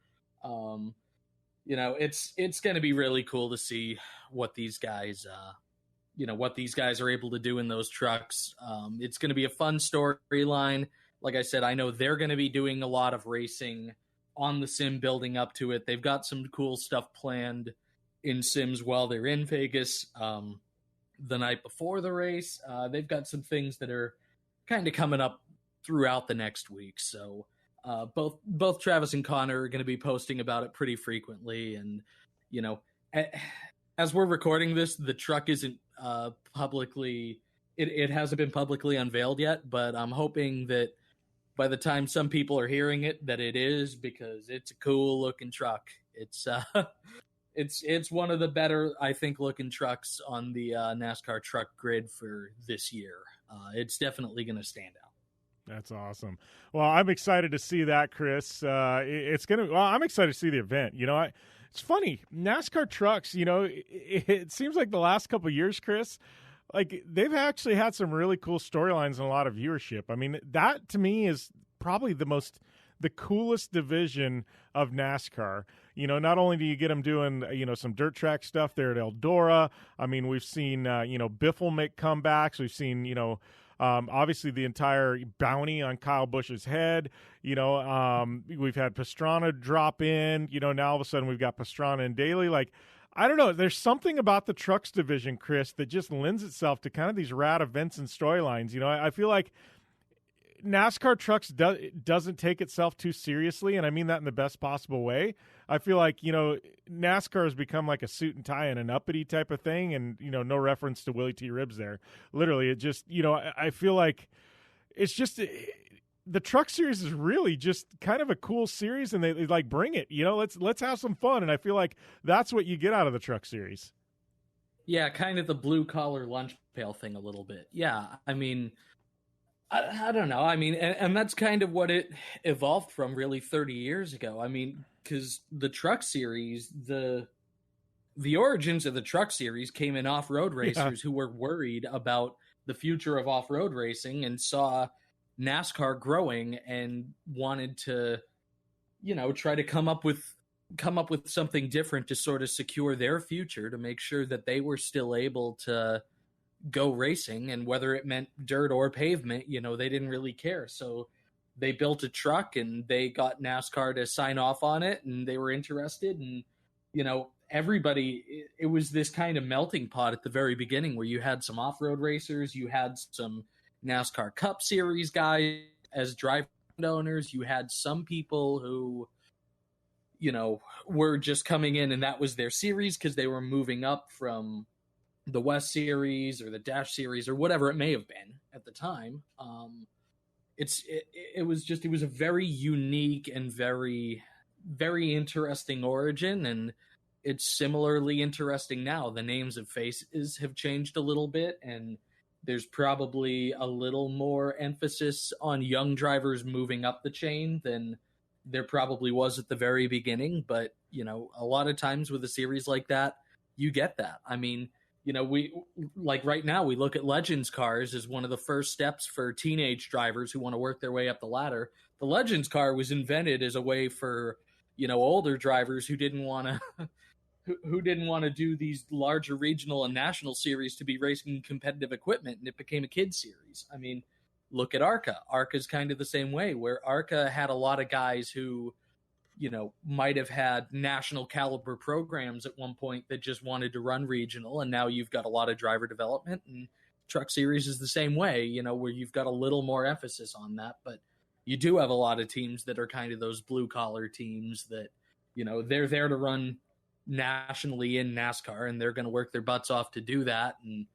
It's going to be really cool to see what these guys are able to do in those trucks. It's going to be a fun storyline. Like I said, I know they're going to be doing a lot of racing on the sim building up to it. They've got some cool stuff planned in sims while they're in Vegas. The night before the race, they've got some things that are kind of coming up throughout the next week. So both Travis and Connor are going to be posting about it pretty frequently. And, as we're recording this, the truck isn't publicly, it hasn't been publicly unveiled yet, but I'm hoping that by the time some people are hearing it, that it is, because it's a cool looking truck. It's one of the better, I think, looking trucks on the NASCAR truck grid for this year. It's definitely going to stand out. That's awesome. Well, I'm excited to see that, Chris. I'm excited to see the event. It's funny, NASCAR trucks, it seems like the last couple of years, Chris, like they've actually had some really cool storylines and a lot of viewership. I mean, that to me is probably the coolest division of NASCAR. Not only do you get them doing, some dirt track stuff there at Eldora. I mean, we've seen, Biffle make comebacks. We've seen, obviously the entire bounty on Kyle Busch's head. We've had Pastrana drop in. Now all of a sudden we've got Pastrana and Daly. Like, I don't know. There's something about the trucks division, Chris, that just lends itself to kind of these rad events and storylines. I feel like NASCAR trucks doesn't take itself too seriously, and I mean that in the best possible way. I feel like, NASCAR has become like a suit and tie and an uppity type of thing, and, no reference to Willie T. Ribbs there. Literally, it just, I feel like it's just the truck series is really just kind of a cool series, and they like bring it. Let's have some fun, and I feel like that's what you get out of the truck series. Yeah, kind of the blue-collar lunch pail thing a little bit. Yeah, I mean, I don't know. I mean, and that's kind of what it evolved from really 30 years ago. I mean, because the truck series, the origins of the truck series came in off-road racers who were worried about the future of off-road racing and saw NASCAR growing and wanted to, try to come up with something different to sort of secure their future, to make sure that they were still able to go racing, and whether it meant dirt or pavement, they didn't really care. So they built a truck and they got NASCAR to sign off on it, and they were interested. And, everybody, it was this kind of melting pot at the very beginning where you had some off-road racers, you had some NASCAR Cup Series guys as driver owners, you had some people who, were just coming in and that was their series because they were moving up from the West Series or the Dash Series or whatever it may have been at the time. It was a very unique and very, very interesting origin, and it's similarly interesting now. The names of faces have changed a little bit, and there's probably a little more emphasis on young drivers moving up the chain than there probably was at the very beginning. But, a lot of times with a series like that, you get that. I mean, we, like right now, we look at Legends cars as one of the first steps for teenage drivers who want to work their way up the ladder. The Legends car was invented as a way for, older drivers who didn't want to who didn't want to do these larger regional and national series to be racing competitive equipment, and it became a kid series. I mean, look at ARCA. ARCA's kind of the same way, where ARCA had a lot of guys who, might have had national caliber programs at one point that just wanted to run regional, and now you've got a lot of driver development, and Truck Series is the same way, where you've got a little more emphasis on that, but you do have a lot of teams that are kind of those blue-collar teams that, they're there to run nationally in NASCAR, and they're going to work their butts off to do that. And,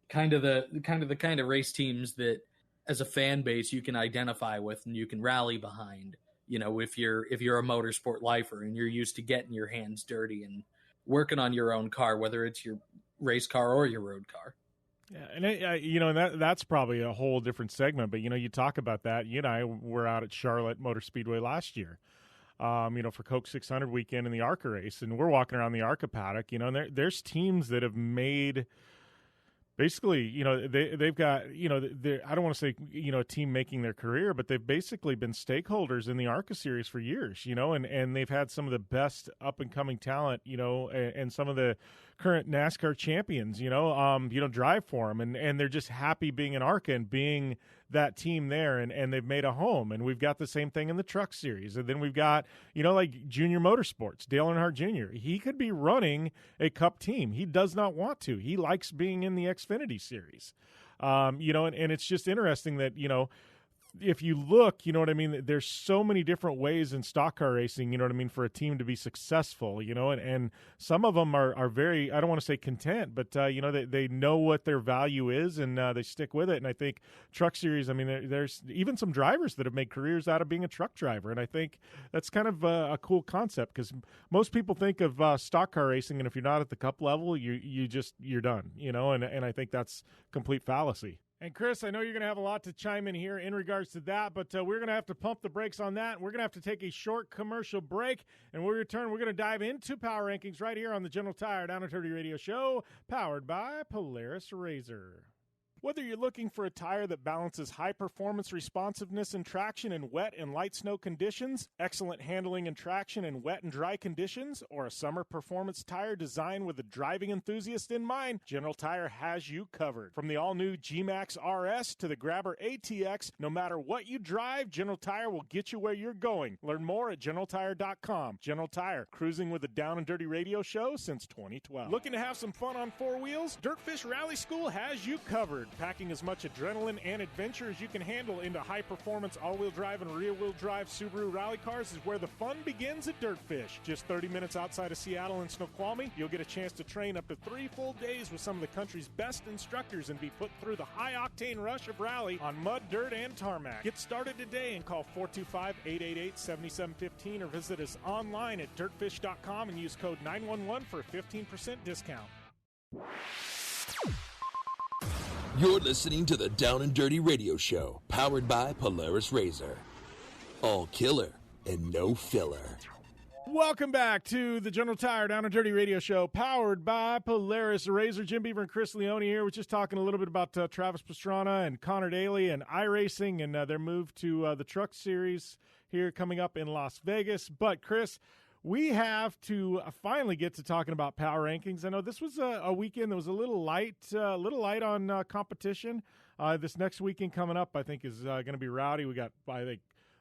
kind of the race teams that as a fan base you can identify with and you can rally behind, if you're a motorsport lifer and you're used to getting your hands dirty and working on your own car, whether it's your race car or your road car. Yeah, and that's probably a whole different segment, but you talk about that. You and I were out at Charlotte Motor Speedway last year, for Coke 600 weekend in the ARCA race, and we're walking around the ARCA paddock, and there's teams that have made basically, they've got, I don't want to say, a team making their career, but they've basically been stakeholders in the ARCA series for years, and they've had some of the best up and coming talent, and some of the current NASCAR champions, drive for them, and they're just happy being in ARCA and being that team there, and they've made a home. And we've got the same thing in the Truck Series, and then we've got like Junior Motorsports, Dale Earnhardt Jr. He could be running a Cup team. He does not want to. He likes being in the Xfinity Series, and it's just interesting that if you look, there's so many different ways in stock car racing, for a team to be successful, and some of them are very, I don't want to say content, but, they know what their value is, and they stick with it. And I think Truck Series, there's even some drivers that have made careers out of being a truck driver. And I think that's kind of a cool concept, because most people think of stock car racing, and if you're not at the Cup level, you're done, and I think that's complete fallacy. And Chris, I know you're going to have a lot to chime in here in regards to that, but we're going to have to pump the brakes on that. We're going to have to take a short commercial break, and when we return, we're going to dive into Power Rankings right here on the General Tire Down and Dirty Radio Show, powered by Polaris RZR. Whether you're looking for a tire that balances high performance, responsiveness, and traction in wet and light snow conditions, excellent handling and traction in wet and dry conditions, or a summer performance tire designed with the driving enthusiast in mind, General Tire has you covered. From the all-new G-Max RS to the Grabber ATX, no matter what you drive, General Tire will get you where you're going. Learn more at GeneralTire.com. General Tire, cruising with the Down and Dirty Radio Show since 2012. Looking to have some fun on four wheels? Dirtfish Rally School has you covered. Packing as much adrenaline and adventure as you can handle into high-performance all-wheel drive and rear-wheel drive Subaru rally cars is where the fun begins at Dirtfish. Just 30 minutes outside of Seattle in Snoqualmie, you'll get a chance to train up to 3 full days with some of the country's best instructors and be put through the high-octane rush of rally on mud, dirt, and tarmac. Get started today and call 425-888-7715 or visit us online at dirtfish.com and use code 911 for a 15% discount. You're listening to the Down and Dirty Radio Show, powered by Polaris RZR. All killer and no filler. Welcome back to the General Tire Down and Dirty Radio Show, powered by Polaris RZR. Jim Beaver and Chris Leone here. We're just talking a little bit about Travis Pastrana and Connor Daly and iRacing and their move to the Truck Series here coming up in Las Vegas. But, Chris, we have to finally get to talking about power rankings. I know this was a weekend that was a little light on competition. This next weekend coming up, I think, is going to be rowdy. We got, I think,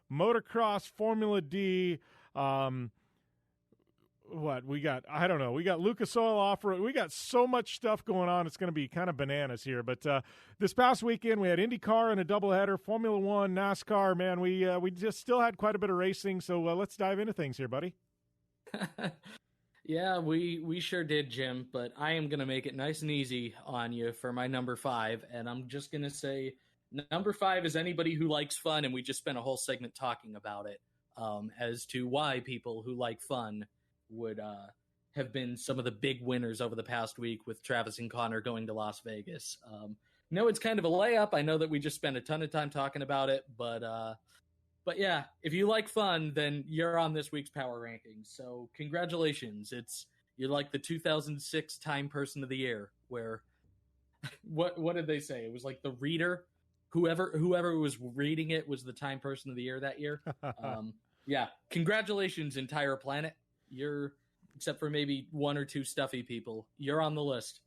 motocross, Formula D. What we got? I don't know. We got Lucas Oil Off-Road. We got so much stuff going on. It's going to be kind of bananas here. But this past weekend, we had IndyCar and a doubleheader, Formula One, NASCAR. Man, we just still had quite a bit of racing. So let's dive into things here, buddy. Yeah, we sure did, Jim. But I am going to make it nice and easy on you for my number 5. And I'm just going to say number 5 is anybody who likes fun. And we just spent a whole segment talking about it as to why people who like fun would have been some of the big winners over the past week with Travis and Connor going to Las Vegas. No, it's kind of a layup. I know that we just spent a ton of time talking about it, but yeah, if you like fun, then you're on this week's power rankings. So congratulations. You're like the 2006 Time Person of the Year, where what did they say? It was like the reader, whoever was reading it was the Time Person of the Year that year. Yeah, congratulations, entire planet. You're, except for maybe one or two stuffy people, you're on the list.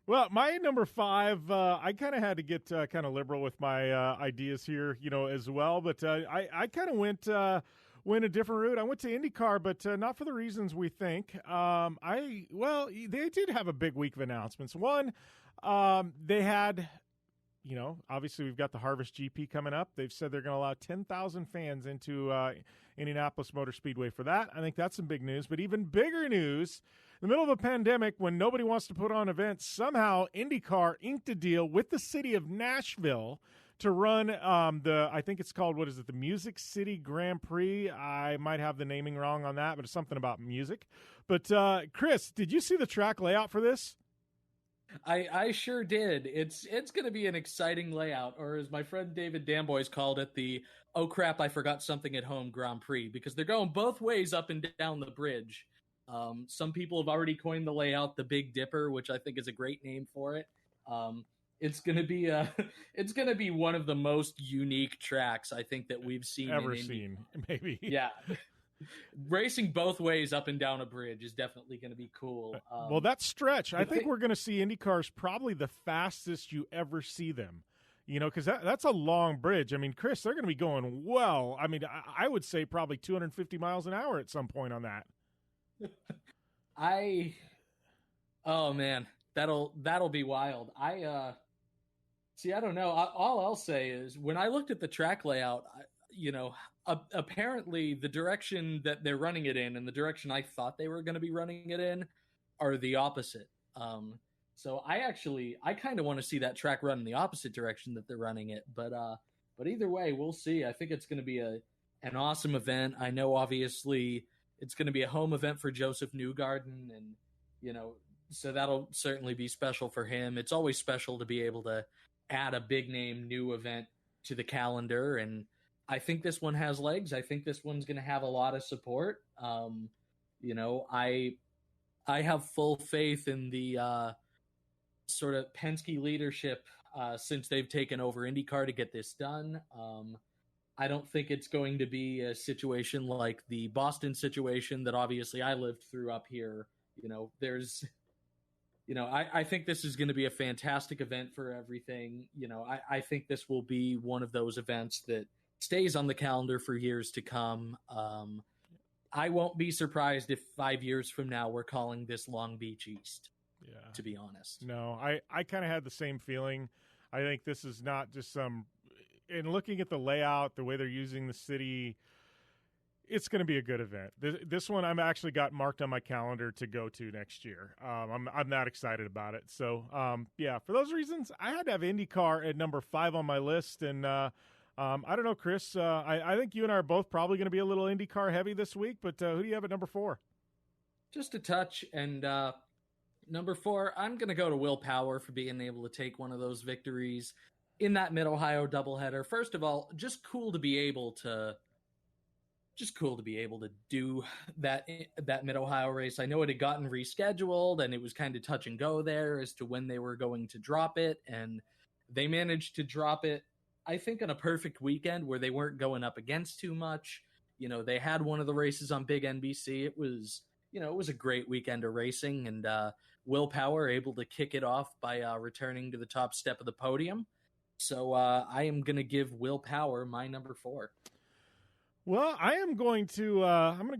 Well, my number 5, I kind of had to get kind of liberal with my ideas here, as well. But I kind of went a different route. I went to IndyCar, but not for the reasons we think. They did have a big week of announcements. One, they had, obviously we've got the Harvest GP coming up. They've said they're going to allow 10,000 fans into Indianapolis Motor Speedway for that. I think that's some big news. But even bigger news, in the middle of a pandemic when nobody wants to put on events, somehow IndyCar inked a deal with the city of Nashville to run I think it's called, the Music City Grand Prix. I might have the naming wrong on that, but it's something about music. But Chris, did you see the track layout for this? I sure did. It's going to be an exciting layout, or as my friend David Damboy's called it, the "oh crap, I forgot something at home" Grand Prix, because they're going both ways up and down the bridge. Some people have already coined the layout the Big Dipper, which I think is a great name for it. It's going to be one of the most unique tracks I think that we've seen maybe. Yeah. Racing both ways up and down a bridge is definitely going to be cool. Well, that stretch, I think we're going to see IndyCars probably the fastest you ever see them. Because that's a long bridge. I mean, Chris, they're going to be going well. I mean, I would say probably 250 miles an hour at some point on that. Oh man, that'll be wild. I don't know. All I'll say is when I looked at the track layout, apparently the direction that they're running it in and the direction I thought they were going to be running it in are the opposite. So I kind of want to see that track run in the opposite direction that they're running it. But either way, we'll see. I think it's going to be an awesome event. I know obviously it's going to be a home event for Joseph Newgarden, and so that'll certainly be special for him. It's always special to be able to add a big name new event to the calendar, and I think this one has legs. I think this one's going to have a lot of support. I have full faith in the sort of Penske leadership since they've taken over IndyCar to get this done. I don't think it's going to be a situation like the Boston situation that obviously I lived through up here. I think this is going to be a fantastic event for everything. I think this will be one of those events that stays on the calendar for years to come. I won't be surprised if 5 years from now we're calling this Long Beach East, to be honest. No, I kind of had the same feeling. I think this is not just in looking at the layout, the way they're using the city, it's going to be a good event. This one I'm actually got marked on my calendar to go to next year. I'm that excited about it. So, for those reasons, I had to have IndyCar at number 5 on my list, and I don't know, Chris. I think you and I are both probably going to be a little IndyCar heavy this week, but who do you have at number 4? Just a touch. And number 4, I'm going to go to Will Power for being able to take one of those victories in that Mid-Ohio doubleheader. First of all, just cool to be able to just cool to be able to do that Mid-Ohio race. I know it had gotten rescheduled, and it was kind of touch and go there as to when they were going to drop it, and they managed to drop it, I think, on a perfect weekend where they weren't going up against too much. They had one of the races on Big NBC. It was a great weekend of racing, and Will Power able to kick it off by returning to the top step of the podium. So I am going to give Will Power my number 4. Well, I am going to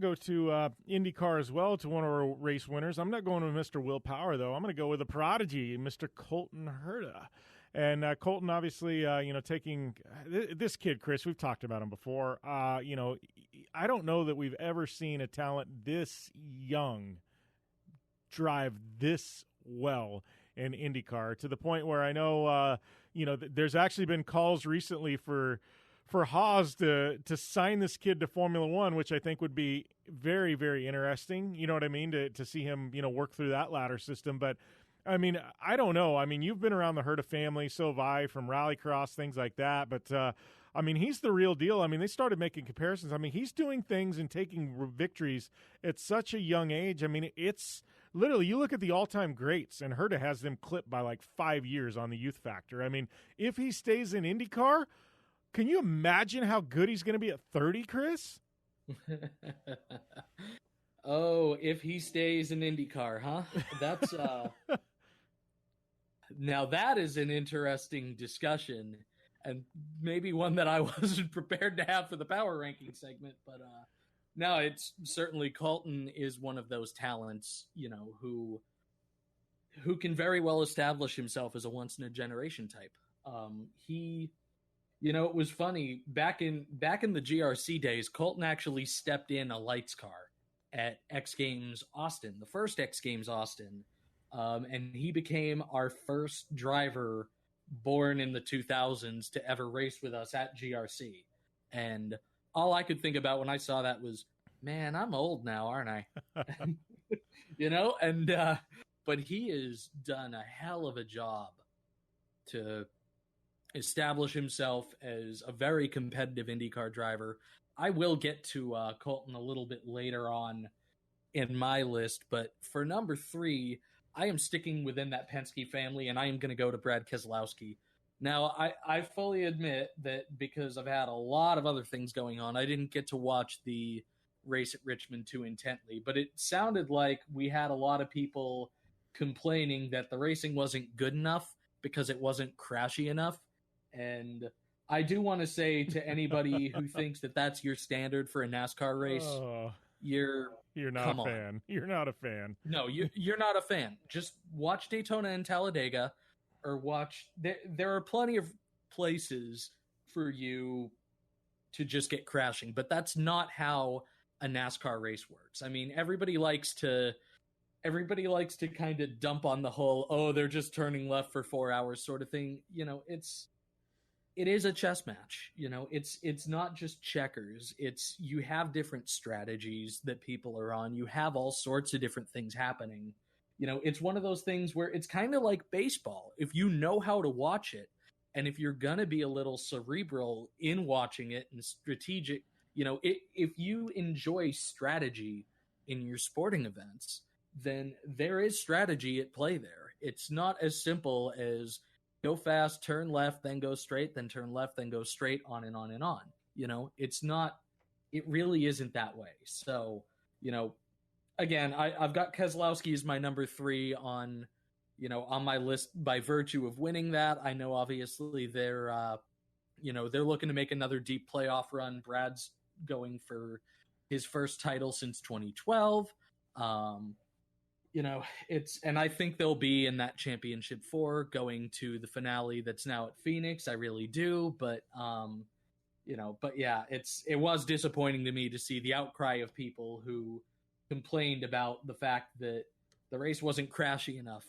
go to IndyCar as well, to one of our race winners. I'm not going with Mr. Will Power, though. I'm going to go with a prodigy, Mr. Colton Herta. And Colton, obviously, taking this kid, Chris, we've talked about him before. I don't know that we've ever seen a talent this young drive this well in IndyCar, to the point where I know, there's actually been calls recently for Haas to sign this kid to Formula One, which I think would be very, very interesting. You know what I mean? To see him, work through that ladder system. But I mean, I don't know. I mean, you've been around the Herta family, so have I, from Rallycross, things like that. But I mean, he's the real deal. I mean, they started making comparisons. I mean, he's doing things and taking victories at such a young age. I mean, it's literally, you look at the all-time greats, and Herta has them clipped by like 5 years on the youth factor. I mean, if he stays in IndyCar, can you imagine how good he's going to be at 30, Chris? Oh, if he stays in IndyCar, huh? That's now that is an interesting discussion, and maybe one that I wasn't prepared to have for the power ranking segment. But no, it's certainly, Colton is one of those talents, who can very well establish himself as a once in a generation type. It was funny, back in the GRC days, Colton actually stepped in a lights car at X Games Austin, the first X Games Austin, and he became our first driver born in the 2000s to ever race with us at GRC. And all I could think about when I saw that was, man, I'm old now, aren't I? But he has done a hell of a job to establish himself as a very competitive IndyCar driver. I will get to Colton a little bit later on in my list, but for number 3, I am sticking within that Penske family, and I am going to go to Brad Keselowski. Now, I fully admit that because I've had a lot of other things going on, I didn't get to watch the race at Richmond too intently, but it sounded like we had a lot of people complaining that the racing wasn't good enough because it wasn't crashy enough. And I do want to say to anybody who thinks that that's your standard for a NASCAR race, you're not a fan. You're not a fan. No, you're not a fan. Just watch Daytona and Talladega, or watch. There are plenty of places for you to just get crashing, but that's not how a NASCAR race works. I mean, everybody likes to kind of dump on the whole, oh, they're just turning left for 4 hours sort of thing. It is a chess match. It's not just checkers. You have different strategies that people are on. You have all sorts of different things happening. It's one of those things where it's kind of like baseball. If you know how to watch it, and if you're going to be a little cerebral in watching it and strategic, if you enjoy strategy in your sporting events, then there is strategy at play there. It's not as simple as go fast, turn left, then go straight, then turn left, then go straight, on and on and on. It really isn't that way. So, again, I've got Keselowski as my number 3 on my list by virtue of winning that. I know obviously they're looking to make another deep playoff run. Brad's going for his first title since 2012. And I think they'll be in that championship 4 going to the finale that's now at Phoenix. I really do. But yeah, it was disappointing to me to see the outcry of people who complained about the fact that the race wasn't crashy enough.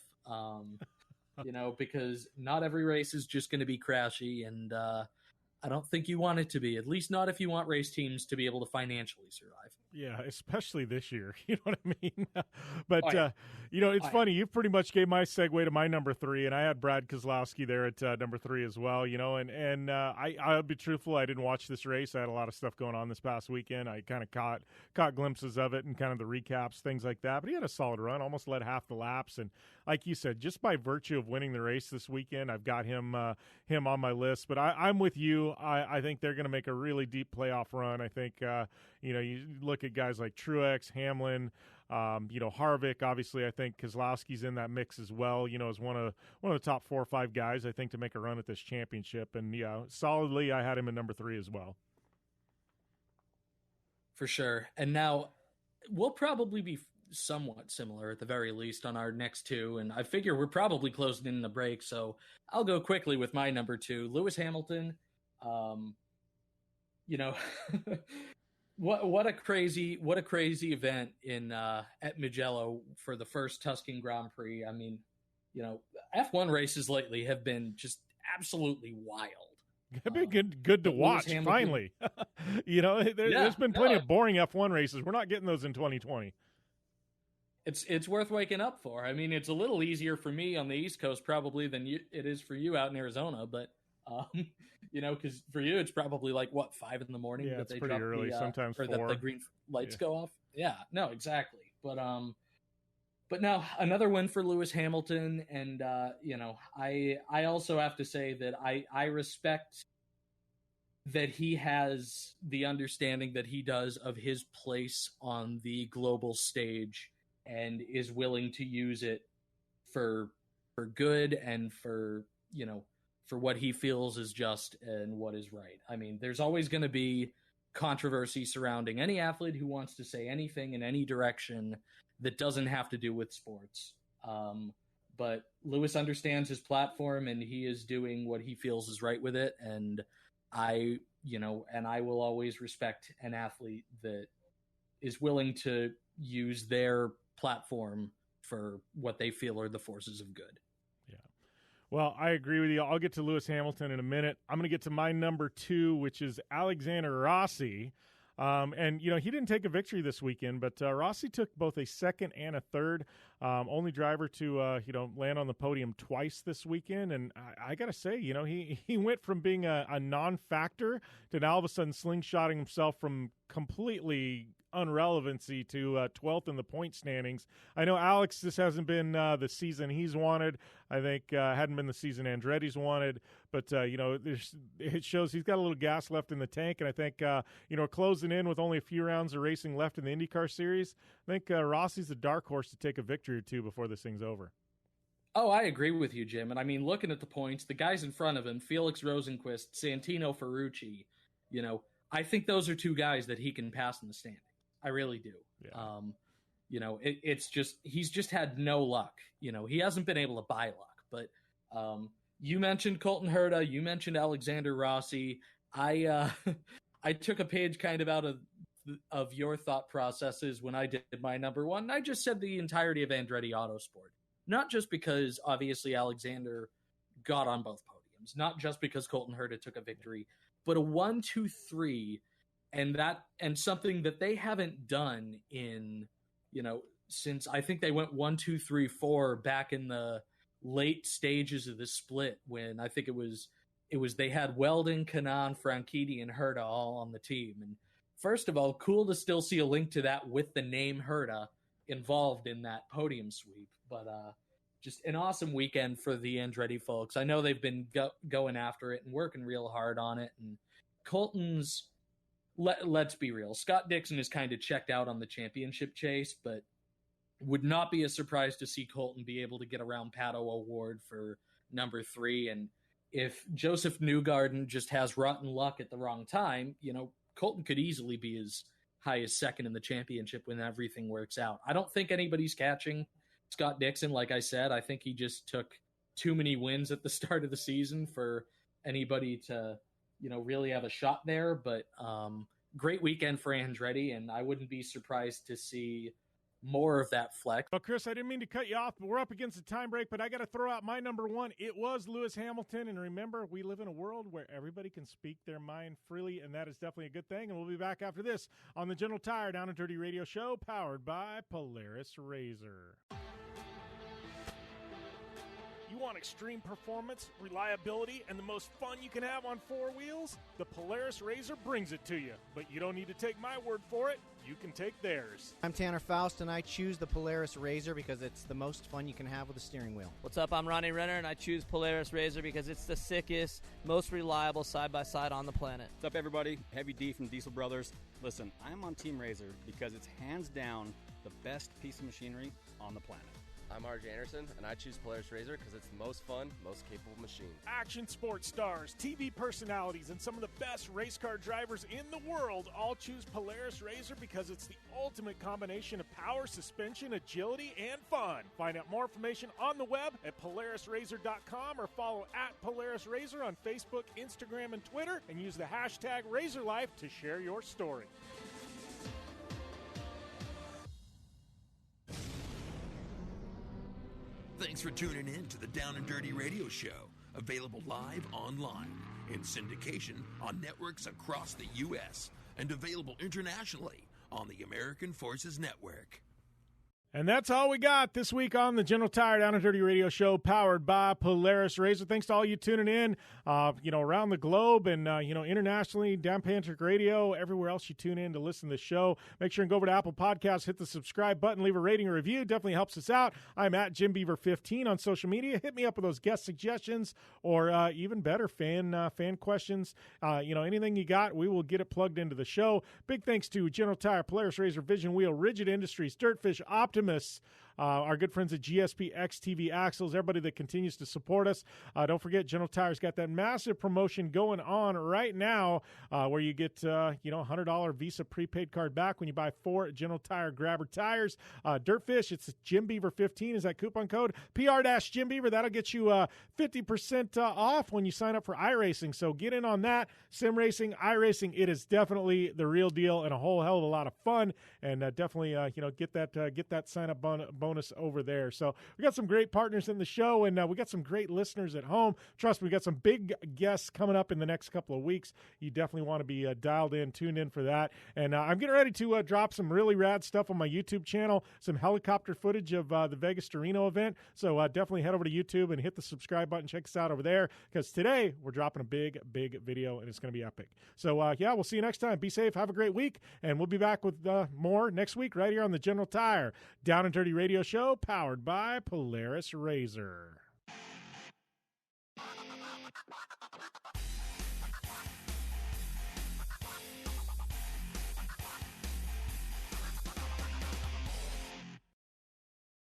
Because not every race is just going to be crashy. And I don't think you want it to be, at least not if you want race teams to be able to financially survive. Yeah, especially this year. You know what I mean? But, Oh, yeah. It's funny. You pretty much gave my segue to my number 3, and I had Brad Keselowski there at number 3 as well, and I'll be truthful. I didn't watch this race. I had a lot of stuff going on this past weekend. I kind of caught glimpses of it and kind of the recaps, things like that. But he had a solid run, almost led half the laps. And like you said, just by virtue of winning the race this weekend, I've got him on my list. But I'm with you. I think they're going to make a really deep playoff run. I think, you look at guys like Truex, Hamlin, Harvick. Obviously, I think Keselowski's in that mix as well. As one of the top 4 or 5 guys, I think, to make a run at this championship. And solidly, I had him at number 3 as well. For sure. And now we'll probably be somewhat similar at the very least on our next 2. And I figure we're probably closing in the break. So I'll go quickly with my number 2, Lewis Hamilton. What a crazy event in at Mugello for the first Tuscan Grand Prix. I mean, F1 races lately have been just absolutely wild. It'd be good to watch, finally. There's been plenty of boring F1 races. We're not getting those in 2020. It's worth waking up for. I mean, it's a little easier for me on the East Coast probably than it is for you out in Arizona, but because for you it's probably like 5 in the morning. Yeah, that it's they pretty early. Sometimes 4. That the green lights go off. Yeah, no, exactly. But no, another win for Lewis Hamilton, and I also have to say that I respect that he has the understanding that he does of his place on the global stage and is willing to use it for good and for what he feels is just and what is right. I mean, there's always going to be controversy surrounding any athlete who wants to say anything in any direction that doesn't have to do with sports. But Lewis understands his platform and he is doing what he feels is right with it. And I will always respect an athlete that is willing to use their platform for what they feel are the forces of good. Well, I agree with you. I'll get to Lewis Hamilton in a minute. I'm going to get to my number 2, which is Alexander Rossi. And he didn't take a victory this weekend, but Rossi took both a second and a third. Only driver to land on the podium twice this weekend. And I got to say, he went from being a non-factor to now all of a sudden slingshotting himself from completely unrelevancy to 12th in the point standings. I know, Alex, this hasn't been the season he's wanted. I think hadn't been the season Andretti's wanted, but it shows he's got a little gas left in the tank, and I think closing in with only a few rounds of racing left in the IndyCar series, I think Rossi's a dark horse to take a victory or two before this thing's over. Oh, I agree with you, Jim. And I mean, looking at the points, the guys in front of him, Felix Rosenqvist, Santino Ferrucci, I think those are 2 guys that he can pass in the standings. I really do. Yeah. It's just, he's just had no luck. He hasn't been able to buy luck, but you mentioned Colton Herta, you mentioned Alexander Rossi. I took a page kind of out of your thought processes when I did my number 1. I just said the entirety of Andretti Autosport, not just because obviously Alexander got on both podiums, not just because Colton Herta took a victory, but a 1, 2, 3, and something that they haven't done in, since I think they went 1, 2, 3, 4 back in the late stages of the split, when I think it was they had Weldon, Kanaan, Franchitti, and Herta all on the team. And first of all, cool to still see a link to that with the name Herta involved in that podium sweep. But just an awesome weekend for the Andretti folks. I know they've been going after it and working real hard on it. And Colton's, let's be real, Scott Dixon is kind of checked out on the championship chase, but would not be a surprise to see Colton be able to get around Pato O'Ward for number 3. And if Joseph Newgarden just has rotten luck at the wrong time, Colton could easily be as high as 2nd in the championship when everything works out. I don't think anybody's catching Scott Dixon. Like I said, I think he just took too many wins at the start of the season for anybody to, really have a shot there. But great weekend for Andretti, and I wouldn't be surprised to see more of that flex. Well, Chris, I didn't mean to cut you off, but we're up against a time break, but I got to throw out my number one. It was Lewis Hamilton, and remember, we live in a world where everybody can speak their mind freely, and that is definitely a good thing, and we'll be back after this on the General Tire Down and Dirty Radio Show, powered by Polaris RZR. You want extreme performance, reliability, and the most fun you can have on four wheels? The Polaris RZR brings it to you. But you don't need to take my word for it. You can take theirs. I'm Tanner Faust, and I choose the Polaris RZR because it's the most fun you can have with a steering wheel. What's up? I'm Ronnie Renner, and I choose Polaris RZR because it's the sickest, most reliable side-by-side on the planet. What's up, everybody? Heavy D from Diesel Brothers. Listen, I'm on Team RZR because it's hands down the best piece of machinery on the planet. I'm RJ Anderson, and I choose Polaris RZR because it's the most fun, most capable machine. Action sports stars, TV personalities, and some of the best race car drivers in the world all choose Polaris RZR because it's the ultimate combination of power, suspension, agility, and fun. Find out more information on the web at PolarisRZR.com or follow at Polaris RZR on Facebook, Instagram, and Twitter, and use the hashtag RZRLife to share your story. Thanks for tuning in to the Down and Dirty Radio Show, available live online, in syndication on networks across the U.S., and available internationally on the American Forces Network. And that's all we got this week on the General Tire Down and Dirty Radio Show, powered by Polaris RZR. Thanks to all you tuning in, around the globe and, internationally, Down Patrick Radio, everywhere else you tune in to listen to the show. Make sure and go over to Apple Podcasts, hit the subscribe button, leave a rating or review. Definitely helps us out. I'm at Jim Beaver 15 on social media. Hit me up with those guest suggestions or even better, fan questions. Anything you got, we will get it plugged into the show. Big thanks to General Tire, Polaris RZR, Vision Wheel, Ridgid Industries, Dirtfish, Optimus, our good friends at GSP XTV Axles, everybody that continues to support us. Don't forget, General Tire's got that massive promotion going on right now where you get, $100 Visa prepaid card back when you buy 4 General Tire Grabber tires. Dirtfish, it's Jim Beaver 15 is that coupon code. PR-Jim Beaver, that'll get you 50% off when you sign up for iRacing. So get in on that. Sim racing, iRacing, it is definitely the real deal and a whole hell of a lot of fun. And definitely, get that sign up bonus over there. So we got some great partners in the show, and we got some great listeners at home. Trust me, we got some big guests coming up in the next couple of weeks. You definitely want to be dialed in, tuned in for that. And I'm getting ready to drop some really rad stuff on my YouTube channel, some helicopter footage of the Vegas Torino event. So definitely head over to YouTube and hit the subscribe button. Check us out over there, because today we're dropping a big video, and it's going to be epic. So we'll see you next time. Be safe. Have a great week, and we'll be back with more next week right here on the General Tire Down and Dirty Radio Show, powered by Polaris RZR.